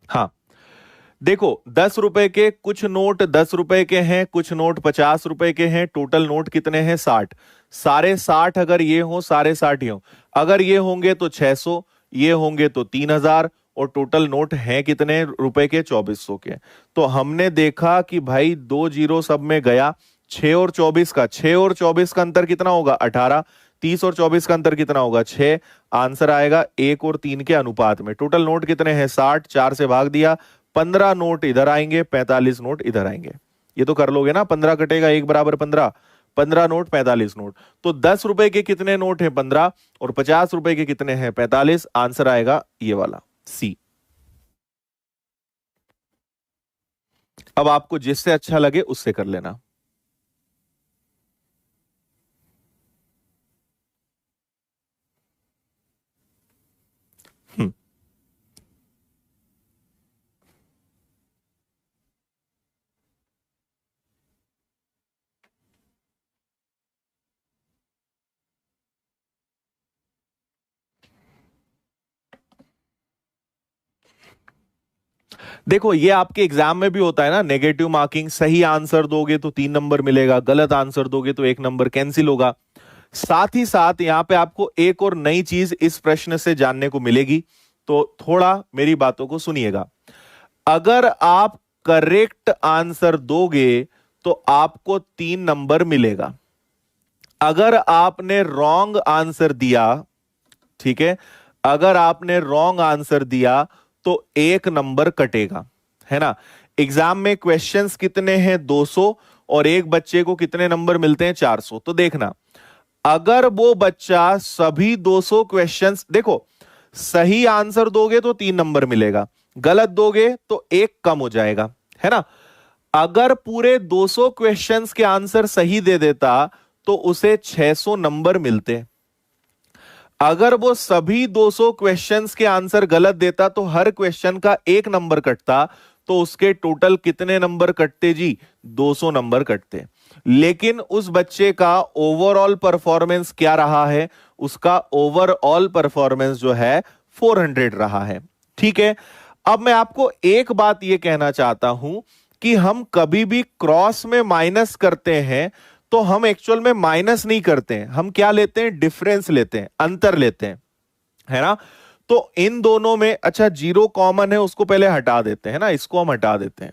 हाँ, देखो 10 रुपए के कुछ नोट 10 रुपए के हैं, कुछ नोट 50 रुपए के हैं। टोटल नोट कितने हैं? 60। सारे 60 अगर ये हो, सारे 60 ये हो। अगर ये होंगे तो 600, ये होंगे तो 3000, और टोटल नोट हैं कितने रुपए के? 2400 के। तो हमने देखा कि भाई 2 जीरो सब में गया। 6 और 24 का, 6 और 24 का अंतर कितना होगा? 18। 30 और 24 का अंतर कितना होगा? 6। आंसर आएगा 1 और 3 के अनुपात में। टोटल नोट कितने हैं? 60। 4 से भाग दिया, 15 नोट इधर आएंगे, 45 नोट इधर आएंगे। ये तो कर लोगे ना, 15 कटेगा 1 बराबर 15, 15 नोट 45 नोट। तो 10 रुपए के कितने नोट हैं? 15, और 50 रुपए के कितने हैं? 45। आंसर आएगा ये वाला, सी। अब आपको जिससे अच्छा लगे उससे कर लेना। हम्म। देखो ये आपके एग्जाम में भी होता है ना, नेगेटिव मार्किंग। सही आंसर दोगे तो 3 नंबर मिलेगा, गलत आंसर दोगे तो 1 नंबर कैंसिल होगा। साथ ही साथ यहां पे आपको एक और नई चीज इस प्रश्न से जानने को मिलेगी, तो थोड़ा मेरी बातों को सुनिएगा। अगर आप करेक्ट आंसर दोगे तो आपको 3 नंबर मिलेगा। अगर आपने रॉन्ग आंसर दिया, ठीक है, अगर आपने रॉन्ग आंसर दिया तो 1 नंबर कटेगा, है ना। एग्जाम में क्वेश्चंस कितने हैं? 200, और एक बच्चे को कितने नंबर मिलते हैं? 400। तो देखना, अगर वो बच्चा सभी 200 क्वेश्चंस, देखो सही आंसर दोगे तो 3 नंबर मिलेगा, गलत दोगे तो 1 कम हो जाएगा, है ना। अगर पूरे 200 क्वेश्चंस के आंसर सही दे देता तो उसे 600 नंबर मिलते। अगर वो सभी 200 क्वेश्चंस के आंसर गलत देता तो हर क्वेश्चन का 1 नंबर कटता, तो उसके टोटल कितने नंबर कटते जी? 200 नंबर कटते। लेकिन उस बच्चे का ओवरऑल परफॉर्मेंस क्या रहा है? उसका ओवरऑल परफॉर्मेंस जो है 400 रहा है। ठीक है। अब मैं आपको एक बात यह कहना चाहता हूं कि हम कभी भी क्रॉस में माइनस करते हैं तो हम एक्चुअल में माइनस नहीं करते हैं, हम क्या लेते हैं? डिफरेंस लेते हैं, अंतर लेते हैं, है ना। तो इन दोनों में, अच्छा 0 कॉमन है, उसको पहले हटा देते हैं ना, इसको हम हटा देते हैं।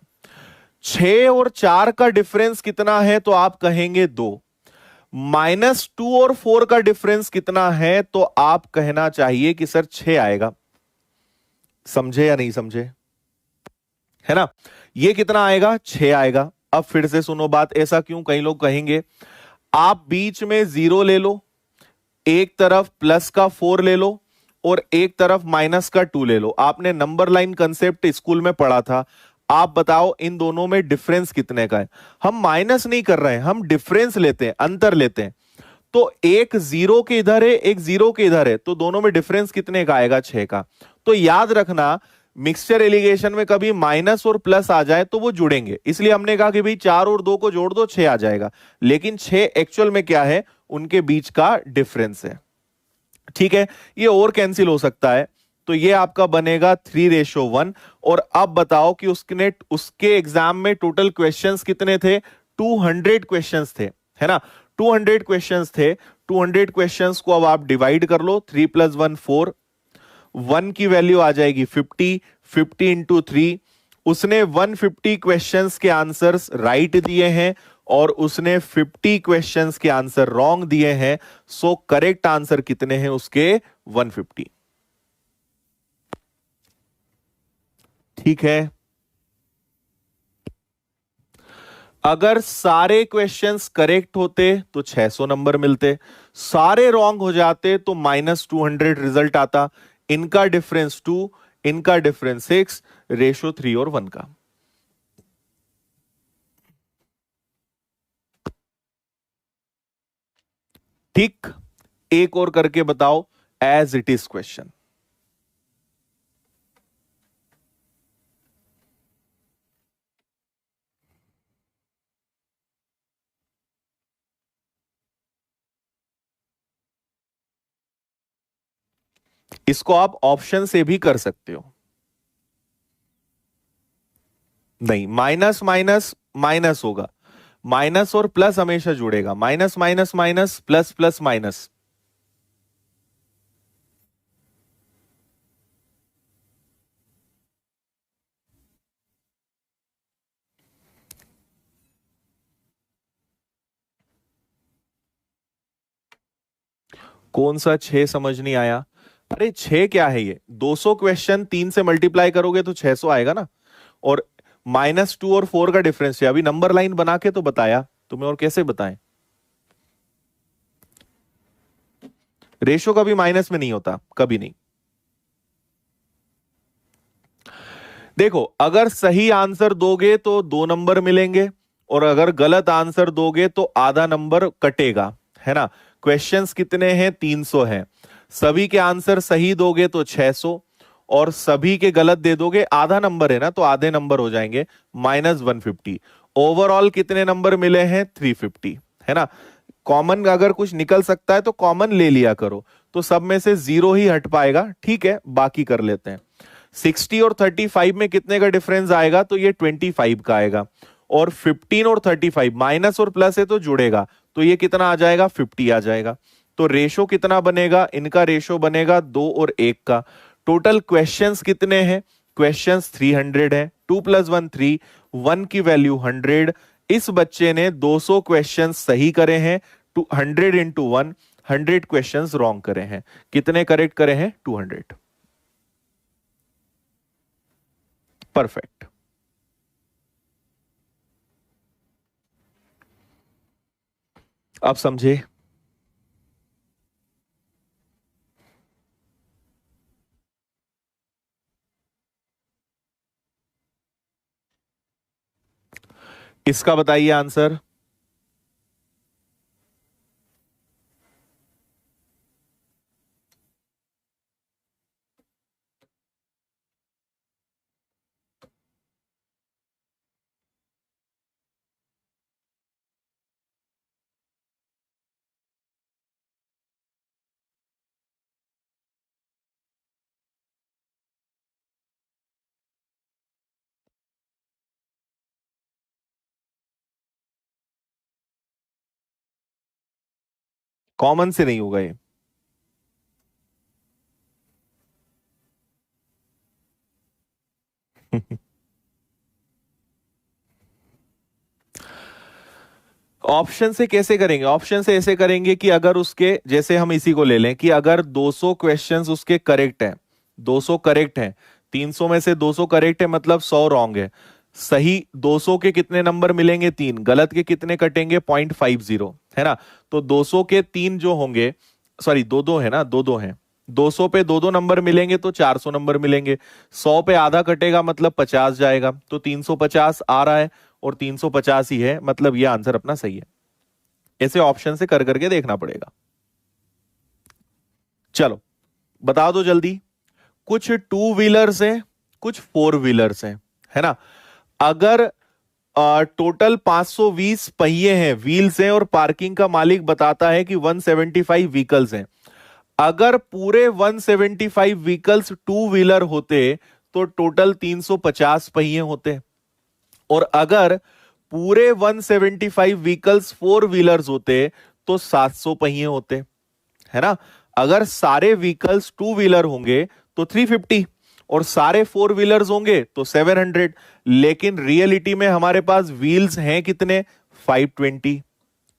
6 और 4 का डिफरेंस कितना है? तो आप कहेंगे 2। -2 और 4 का डिफरेंस कितना है? तो आप कहना चाहिए कि सर 6 आएगा। समझे या नहीं समझे? है ना। ये कितना आएगा? 6 आएगा। अब फिर से सुनो बात, ऐसा क्यों? कई लोग कहेंगे आप बीच में 0 ले लो, एक तरफ प्लस का 4 ले लो, और एक तरफ माइनस का 2 ले लो। आपने नंबर लाइन कंसेप्ट स्कूल में पढ़ा था। आप बताओ इन दोनों में डिफरेंस कितने का है? हम माइनस नहीं कर रहे हैं, हम डिफरेंस लेते हैं, अंतर लेते हैं। तो एक 0 के इधर है, एक 0 के इधर है, तो दोनों में डिफरेंस कितने का आएगा? 6 का। तो याद रखना, मिक्सचर एलिगेशन में कभी माइनस और प्लस आ जाए तो वो जुड़ेंगे, इसलिए हमने कहा कि भाई 4 और 2 को जोड़ दो, 6 आ जाएगा। लेकिन 6 एक्चुअल में क्या है? उनके बीच का डिफरेंस है। ठीक है। ये और कैंसिल हो सकता है, तो ये आपका बनेगा 3:1। और अब बताओ कि उसके एग्जाम में टोटल क्वेश्चंस कितने थे? 200 क्वेश्चंस थे, है ना। 200 क्वेश्चंस थे। 200 क्वेश्चंस को अब आप डिवाइड कर लो, 3 + 1 4, 1 की वैल्यू आ जाएगी 50, 50 इंटू 3। उसने 150 क्वेश्चंस के आंसर्स राइट दिए हैं और उसने 50 क्वेश्चंस के आंसर रॉन्ग दिए हैं। सो करेक्ट आंसर कितने हैं उसके? 150। ठीक है। अगर सारे क्वेश्चंस करेक्ट होते तो 600 नंबर मिलते, सारे रॉन्ग हो जाते तो -200 रिजल्ट आता। इनका डिफरेंस 2, इनका डिफरेंस 6, रेशो 3 और 1 का। ठीक। एक और करके बताओ, एज इट इज क्वेश्चन। इसको आप ऑप्शन से भी कर सकते हो। नहीं, माइनस माइनस माइनस होगा, माइनस और प्लस हमेशा जुड़ेगा, minus minus minus, plus plus minus. कौन सा 6 समझ नहीं आया? अरे 6 क्या है? ये 200 क्वेश्चन 3 से मल्टीप्लाई करोगे तो 600 आएगा ना। और -2 और 4 का डिफरेंस है। अभी नंबर लाइन बना के तो बताया तुम्हें, और कैसे बताएं? रेशो कभी माइनस में नहीं होता, कभी नहीं। देखो, अगर सही आंसर दोगे तो 2 नंबर मिलेंगे, और अगर गलत आंसर दोगे तो आधा नंबर कटेगा, है ना। क्वेश्चंस कितने हैं? 300 हैं। सभी के आंसर सही दोगे तो 600, और सभी के गलत दे दोगे, आधा नंबर है ना, तो आधे नंबर हो जाएंगे, -150। ओवरऑल कितने नंबर मिले हैं? 350, है ना। कॉमन अगर कुछ निकल सकता है तो कॉमन ले लिया करो। तो सब में से 0 ही हट पाएगा, ठीक है, बाकी कर लेते हैं। 60 और 35 में कितने का डिफरेंस आएगा? तो ये 25 का आएगा। और 15 और 35, माइनस और प्लस है तो जुड़ेगा, तो ये कितना आ जाएगा? 50 आ जाएगा। तो रेशो कितना बनेगा? इनका रेशो बनेगा 2 और 1 का। टोटल क्वेश्चंस कितने हैं? क्वेश्चंस 300 है। 2 + 1 3, 1 की वैल्यू 100। इस बच्चे ने 200 क्वेश्चंस सही करे हैं, 100 इंटू 1, 100 क्वेश्चंस रॉन्ग करे हैं। कितने करेक्ट करे हैं? 200। परफेक्ट। आप समझे? इसका बताइए आंसर। कॉमन से नहीं होगा ये। ऑप्शन से कैसे करेंगे? ऑप्शन से ऐसे करेंगे कि अगर उसके, जैसे हम इसी को ले लें कि अगर 200 क्वेश्चंस उसके करेक्ट हैं, 200 करेक्ट हैं, 300 में से 200 करेक्ट है, मतलब 100 रॉन्ग है। सही 200 के कितने नंबर मिलेंगे? 3। गलत के कितने कटेंगे? 0.50, है ना। तो 200 के 3 जो होंगे, सॉरी, दो दो है ना, दो दो हैं। 200 पे दो दो नंबर मिलेंगे तो 400 नंबर मिलेंगे। 100 पे आधा कटेगा मतलब 50 जाएगा, तो 350 आ रहा है, और 350 ही है, मतलब ये आंसर अपना सही है। ऐसे ऑप्शन से कर करके देखना पड़ेगा। चलो, बता दो जल्दी। कुछ टू व्हीलर्स हैं, कुछ फोर व्हीलर्स हैं, है ना। अगर टोटल 520 पहिए हैं, व्हील्स हैं, और पार्किंग का मालिक बताता है कि 175 व्हीकल्स हैं। अगर पूरे 175 व्हीकल्स टू व्हीलर होते तो टोटल 350 पहिए होते, और अगर पूरे 175 व्हीकल्स फोर व्हीलर्स होते तो 700 पहिए होते, है ना। अगर सारे व्हीकल्स टू व्हीलर होंगे तो 350, और सारे फोर व्हीलर्स होंगे तो 700। लेकिन रियलिटी में हमारे पास व्हील्स हैं कितने? 520।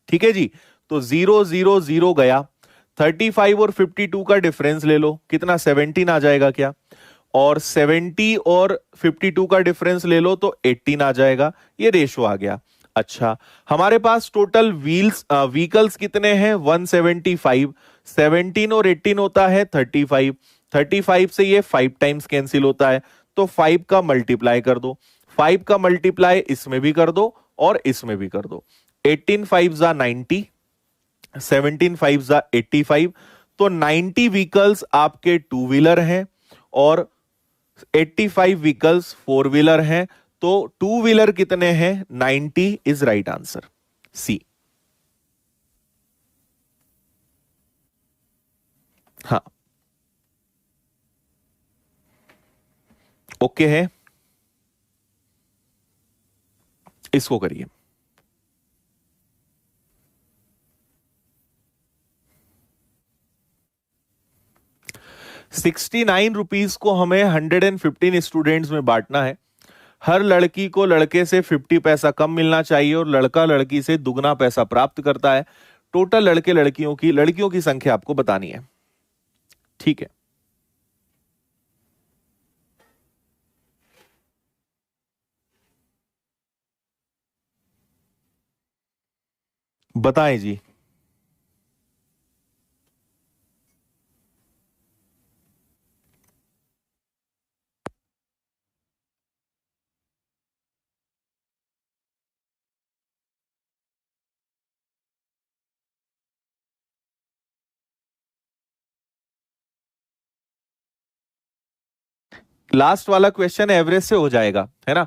ठीक है जी। तो 0 0 0 गया। 35 और 52 का डिफरेंस ले लो, कितना? 17 आ जाएगा क्या? और 70 और 52 का डिफरेंस ले लो तो 18 आ जाएगा। ये रेशो आ गया। अच्छा, हमारे पास टोटल व्हीकल्स कितने हैं? 175। 17 और 18 होता है 35। 35 से ये 5 टाइम्स कैंसिल होता है, तो 5 का मल्टीप्लाई कर दो। 5 का मल्टीप्लाई इसमें भी कर दो और इसमें भी कर दो। 18 5 जा 90, 17 5 जा 85। तो 90 व्हीकल्स आपके टू व्हीलर हैं, और 85 व्हीकल्स फोर व्हीलर हैं। तो टू व्हीलर कितने हैं? 90 इज राइट आंसर, सी। हाँ, ओके है। इसको करिए। 69 रुपीज को हमें 115 स्टूडेंट्स में बांटना है। हर लड़की को लड़के से 50 पैसा कम मिलना चाहिए, और लड़का लड़की से दुगना पैसा प्राप्त करता है। टोटल लड़कियों की संख्या आपको बतानी है। ठीक है, बताएं जी। लास्ट वाला क्वेश्चन एवरेज से हो जाएगा, है ना।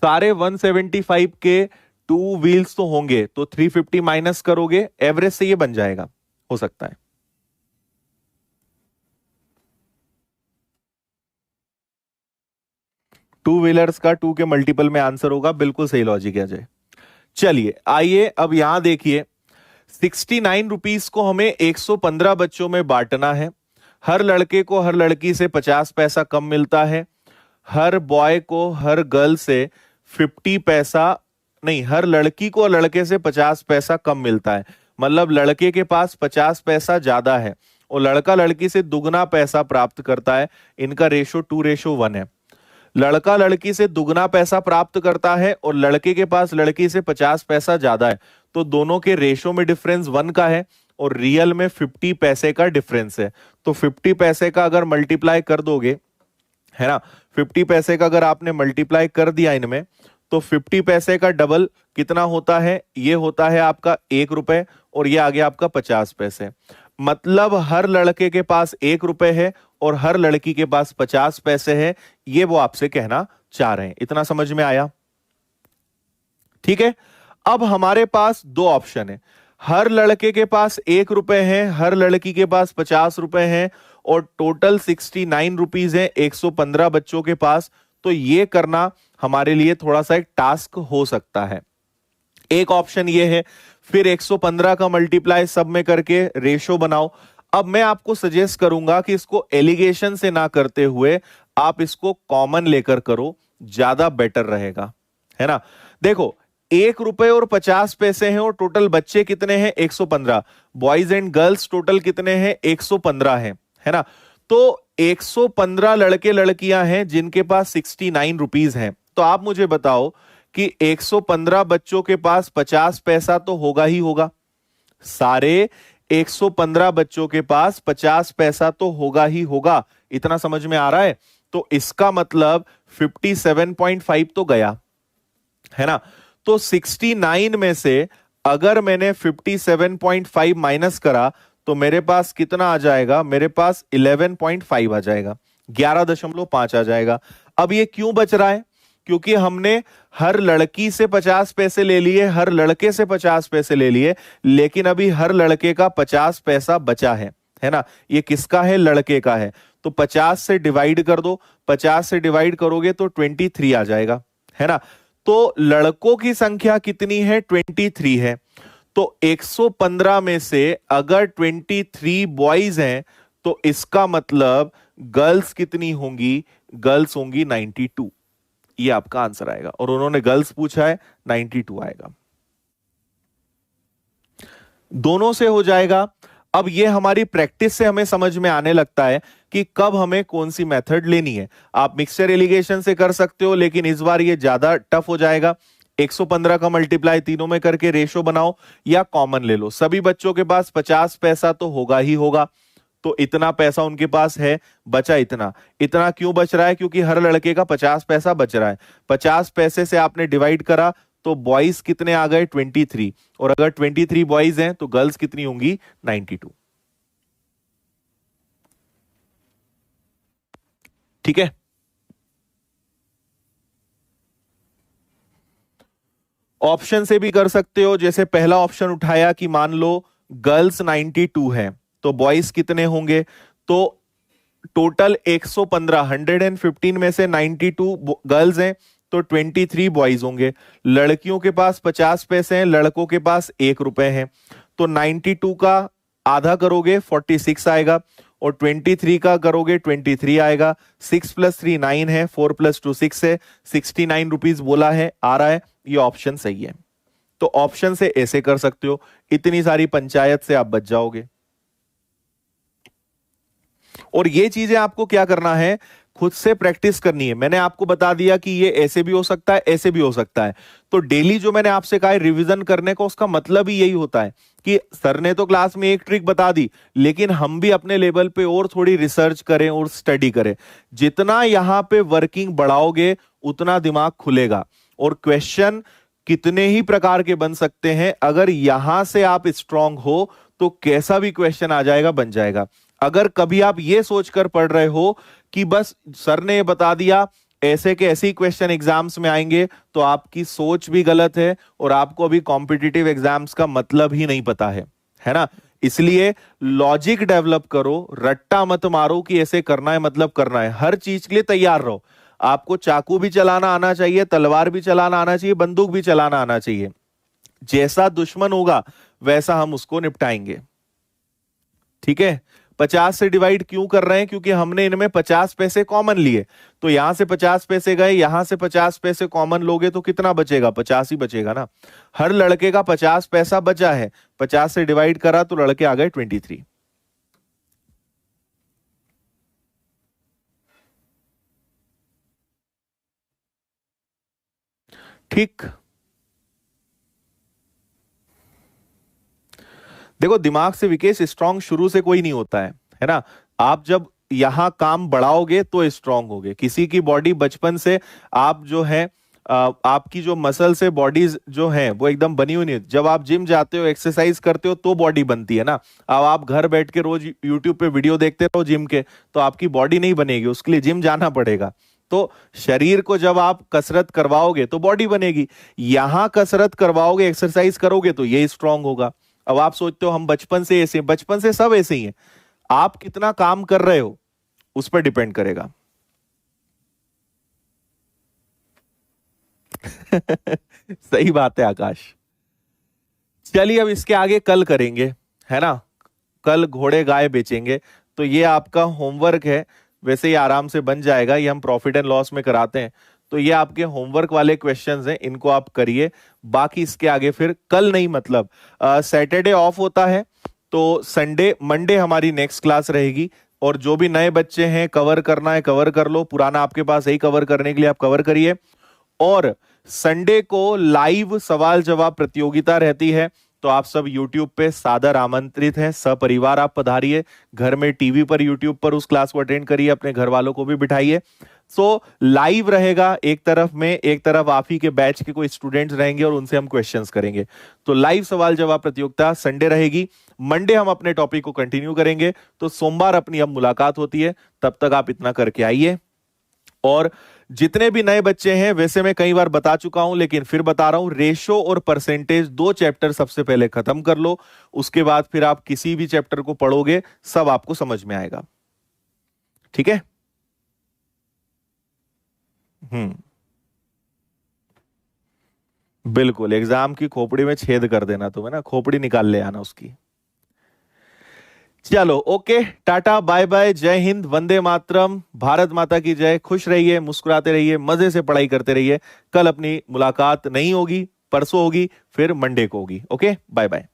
सारे 175 के 2 व्हील्स तो होंगे, तो 350 माइनस करोगे, एवरेज से ये बन जाएगा, हो सकता है। टू व्हीलर्स का 2 के मल्टीपल में आंसर होगा, बिल्कुल सही लॉजिक है अजय। चलिए आइए अब यहां देखिए, 69 रुपीस को हमें 115 बच्चों में बांटना है। हर लड़के को हर लड़की से 50 पैसा कम मिलता है। हर बॉय को हर गर्ल से 50 पैसा नहीं, हर लड़की को लड़के से 50 पैसा कम मिलता है। मतलब लड़के के पास 50 पैसा ज्यादा है और लड़का लड़की से दुगना पैसा प्राप्त करता है। इनका रेशो 2:1 है। लड़का लड़की से दुगना पैसा प्राप्त करता है और लड़के के पास लड़की से 50 पैसा ज्यादा है, तो दोनों के रेशो में डिफरेंस 1 का है और रियल में 50 पैसे का डिफरेंस है। तो 50 पैसे का अगर मल्टीप्लाई कर दोगे, है ना, 50 पैसे का अगर आपने मल्टीप्लाई कर दिया इनमें, तो 50 पैसे का डबल कितना होता है, ये होता है आपका 1 रुपए और ये आ गया आपका 50 पैसे। मतलब हर लड़के के पास 1 रुपए है और हर लड़की के पास 50 पैसे है, ये वो आपसे कहना चाह रहे हैं। इतना समझ में आया? ठीक है। अब हमारे पास 2 ऑप्शन है, हर लड़के के पास 1 रुपए है, हर लड़की के पास 50 रुपए है और टोटल 69 रुपीज है 115 बच्चों के पास। तो ये करना हमारे लिए थोड़ा सा एक टास्क हो सकता है। एक ऑप्शन ये है, फिर 115 का मल्टीप्लाई सब में करके रेशो बनाओ। अब मैं आपको सजेस्ट करूंगा कि इसको एलिगेशन से ना करते हुए आप इसको कॉमन लेकर करो, ज्यादा बेटर रहेगा, है ना। देखो 1 रुपए और 50 पैसे हैं और टोटल बच्चे कितने हैं, 115। बॉयज एंड गर्ल्स टोटल कितने हैं, 115 है ना। तो 115 लड़के लड़कियां हैं जिनके पास 69 रुपीज हैं। तो आप मुझे बताओ कि 115 बच्चों के पास 50 पैसा तो होगा ही होगा। सारे 115 बच्चों के पास 50 पैसा तो होगा ही होगा। इतना समझ में आ रहा है? तो इसका मतलब 57.5 तो गया, है ना। तो 69 में से अगर मैंने 57.5 माइनस करा तो मेरे पास कितना आ जाएगा, मेरे पास 11.5 आ जाएगा, 11.5 आ जाएगा। अब ये क्यों बच रहा है? क्योंकि हमने हर लड़की से 50 पैसे ले लिए, हर लड़के से 50 पैसे ले लिए, लेकिन अभी हर लड़के का 50 पैसा बचा है ना। ये किसका है, लड़के का है। तो 50 से डिवाइड कर दो, 50 से डिवाइड करोगे तो 23 आ जाएगा, है ना। तो लड़कों की संख्या कितनी है, 23 है। तो 115 में से अगर 23 बॉयज हैं तो इसका मतलब गर्ल्स कितनी होंगी, गर्ल्स होंगी 92। ये आपका आंसर आएगा और उन्होंने गर्ल्स पूछा है, 92 आएगा। दोनों से हो जाएगा। अब ये हमारी प्रैक्टिस से हमें समझ में आने लगता है कि कब हमें कौन सी मेथड लेनी है। आप मिक्सचर एलिगेशन से कर सकते हो, लेकिन इस बार ये ज्यादा टफ हो जाएगा। 115 का मल्टीप्लाई तीनों में करके रेशो बनाओ या कॉमन ले लो। सभी बच्चों के पास 50 पैसा तो होगा ही होगा, तो इतना पैसा उनके पास है, बचा इतना। इतना क्यों बच रहा है? क्योंकि हर लड़के का 50 पैसा बच रहा है। 50 पैसे से आपने डिवाइड करा तो बॉयज कितने आ गए, 23। और अगर 23 बॉयज हैं तो गर्ल्स कितनी होंगी, 92। ठीक है। ऑप्शन से भी कर सकते हो, जैसे पहला ऑप्शन उठाया कि मान लो गर्ल्स 92 है तो बॉयज कितने होंगे। तो टोटल 115, 115 में से 92 गर्ल्स हैं तो 23 बॉयज होंगे। लड़कियों के पास 50 पैसे हैं, लड़कों के पास 1 रुपए हैं। तो 92 का आधा करोगे 46 आएगा और 23 का करोगे 23 आएगा। 6 + 3 9 है, 4 + 2 6 है। 69 रुपीज बोला है, आ रहा है, ये ऑप्शन सही है। तो ऑप्शन से ऐसे कर सकते हो, इतनी सारी पंचायत से आप बच जाओगे। और ये चीजें आपको क्या करना है, खुद से प्रैक्टिस करनी है। मैंने आपको बता दिया कि ये ऐसे भी हो सकता है, ऐसे भी हो सकता है। तो डेली जो मैंने आपसे कहा है रिवीजन करने को, उसका मतलब ही यही होता है कि सर ने तो क्लास में एक ट्रिक बता दी, लेकिन हम भी अपने लेवल पे और थोड़ी रिसर्च करें और स्टडी करें। जितना यहां पे वर्किंग बढ़ाओगे उतना दिमाग खुलेगा और क्वेश्चन कितने ही प्रकार के बन सकते हैं। अगर यहां से आप स्ट्रांग हो तो कैसा भी क्वेश्चन आ जाएगा, बन जाएगा। अगर कभी आप ये सोचकर पढ़ रहे हो कि बस सर ने ये बता दिया, ऐसे के ऐसे ही क्वेश्चन एग्जाम्स में आएंगे, तो आपकी सोच भी गलत है और आपको अभी कॉम्पिटिटिव एग्जाम्स का मतलब ही नहीं पता है ना। इसलिए लॉजिक डेवलप करो, रट्टा मत मारो कि ऐसे करना है मतलब करना है। हर चीज के लिए तैयार रहो। आपको चाकू भी चलाना आना चाहिए, तलवार भी चलाना आना चाहिए, बंदूक भी चलाना आना चाहिए। जैसा दुश्मन होगा वैसा हम उसको निपटाएंगे। ठीक है। 50 से डिवाइड क्यों कर रहे हैं? क्योंकि हमने इनमें 50 पैसे कॉमन लिए, तो यहां से 50 पैसे गए, यहां से 50 पैसे कॉमन लोगे तो कितना बचेगा? 50 ही बचेगा ना। हर लड़के का 50 पैसा बचा है, 50 से डिवाइड करा तो लड़के आ गए 23। ठीक। देखो, दिमाग से विकेश स्ट्रांग शुरू से कोई नहीं होता है ना। आप जब यहां काम बढ़ाओगे तो स्ट्रांग होगे। किसी की बॉडी बचपन से आप जो है आपकी जो मसल्स है, बॉडीज जो है वो एकदम बनी हुई नहीं। जब आप जिम जाते हो, एक्सरसाइज करते हो तो बॉडी बनती है ना। अब आप घर बैठ के रोज यूट्यूब पे वीडियो देखते रहो जिम के, तो आपकी बॉडी नहीं बनेगी, उसके लिए जिम जाना पड़ेगा। तो शरीर को जब आप कसरत करवाओगे तो बॉडी बनेगी। यहां कसरत करवाओगे, एक्सरसाइज करोगे तो ये स्ट्रांग होगा। अब आप सोचते हो हम बचपन से ऐसे, बचपन से सब ऐसे ही हैं। आप कितना काम कर रहे हो उस पर डिपेंड करेगा। सही बात है आकाश। चलिए, अब इसके आगे कल करेंगे, है ना। कल घोड़े गाय बेचेंगे, तो ये आपका होमवर्क है। वैसे ही आराम से बन जाएगा, ये हम प्रॉफिट एंड लॉस में कराते हैं। तो ये आपके होमवर्क वाले क्वेश्चंस हैं, इनको आप करिए। बाकी इसके आगे फिर कल नहीं, मतलब सैटरडे ऑफ होता है, तो संडे मंडे हमारी नेक्स्ट क्लास रहेगी। और जो भी नए बच्चे हैं, कवर करना है कवर कर लो, पुराना आपके पास है कवर करने के लिए, आप कवर करिए। और संडे को लाइव सवाल जवाब प्रतियोगिता रहती है, तो आप सब YouTube पे सादर आमंत्रित हैं। सपरिवार आप पधारिए, घर में टीवी पर YouTube पर उस क्लास को अटेंड करिए, अपने घर वालों को भी बिठाइए। सो लाइव रहेगा, एक तरफ में, एक तरफ आप ही के बैच के कोई स्टूडेंट्स रहेंगे और उनसे हम क्वेश्चंस करेंगे। तो लाइव सवाल जवाब प्रतियोगिता संडे रहेगी। मंडे हम अपने टॉपिक को कंटिन्यू करेंगे। तो सोमवार अपनी अब मुलाकात होती है, तब तक आप इतना करके आइए। और जितने भी नए बच्चे हैं, वैसे मैं कई बार बता चुका हूं लेकिन फिर बता रहा हूं, रेशो और परसेंटेज 2 चैप्टर सबसे पहले खत्म कर लो। उसके बाद फिर आप किसी भी चैप्टर को पढ़ोगे, सब आपको समझ में आएगा। ठीक है। हम्म। बिल्कुल, एग्जाम की खोपड़ी में छेद कर देना तुम्हें ना, खोपड़ी निकाल ले आना उसकी। चलो, ओके, टाटा बाय बाय, जय हिंद, वंदे मातरम, भारत माता की जय। खुश रहिए, मुस्कुराते रहिए, मजे से पढ़ाई करते रहिए। कल अपनी मुलाकात नहीं होगी, परसों होगी, फिर मंडे को होगी। Okay, bye bye.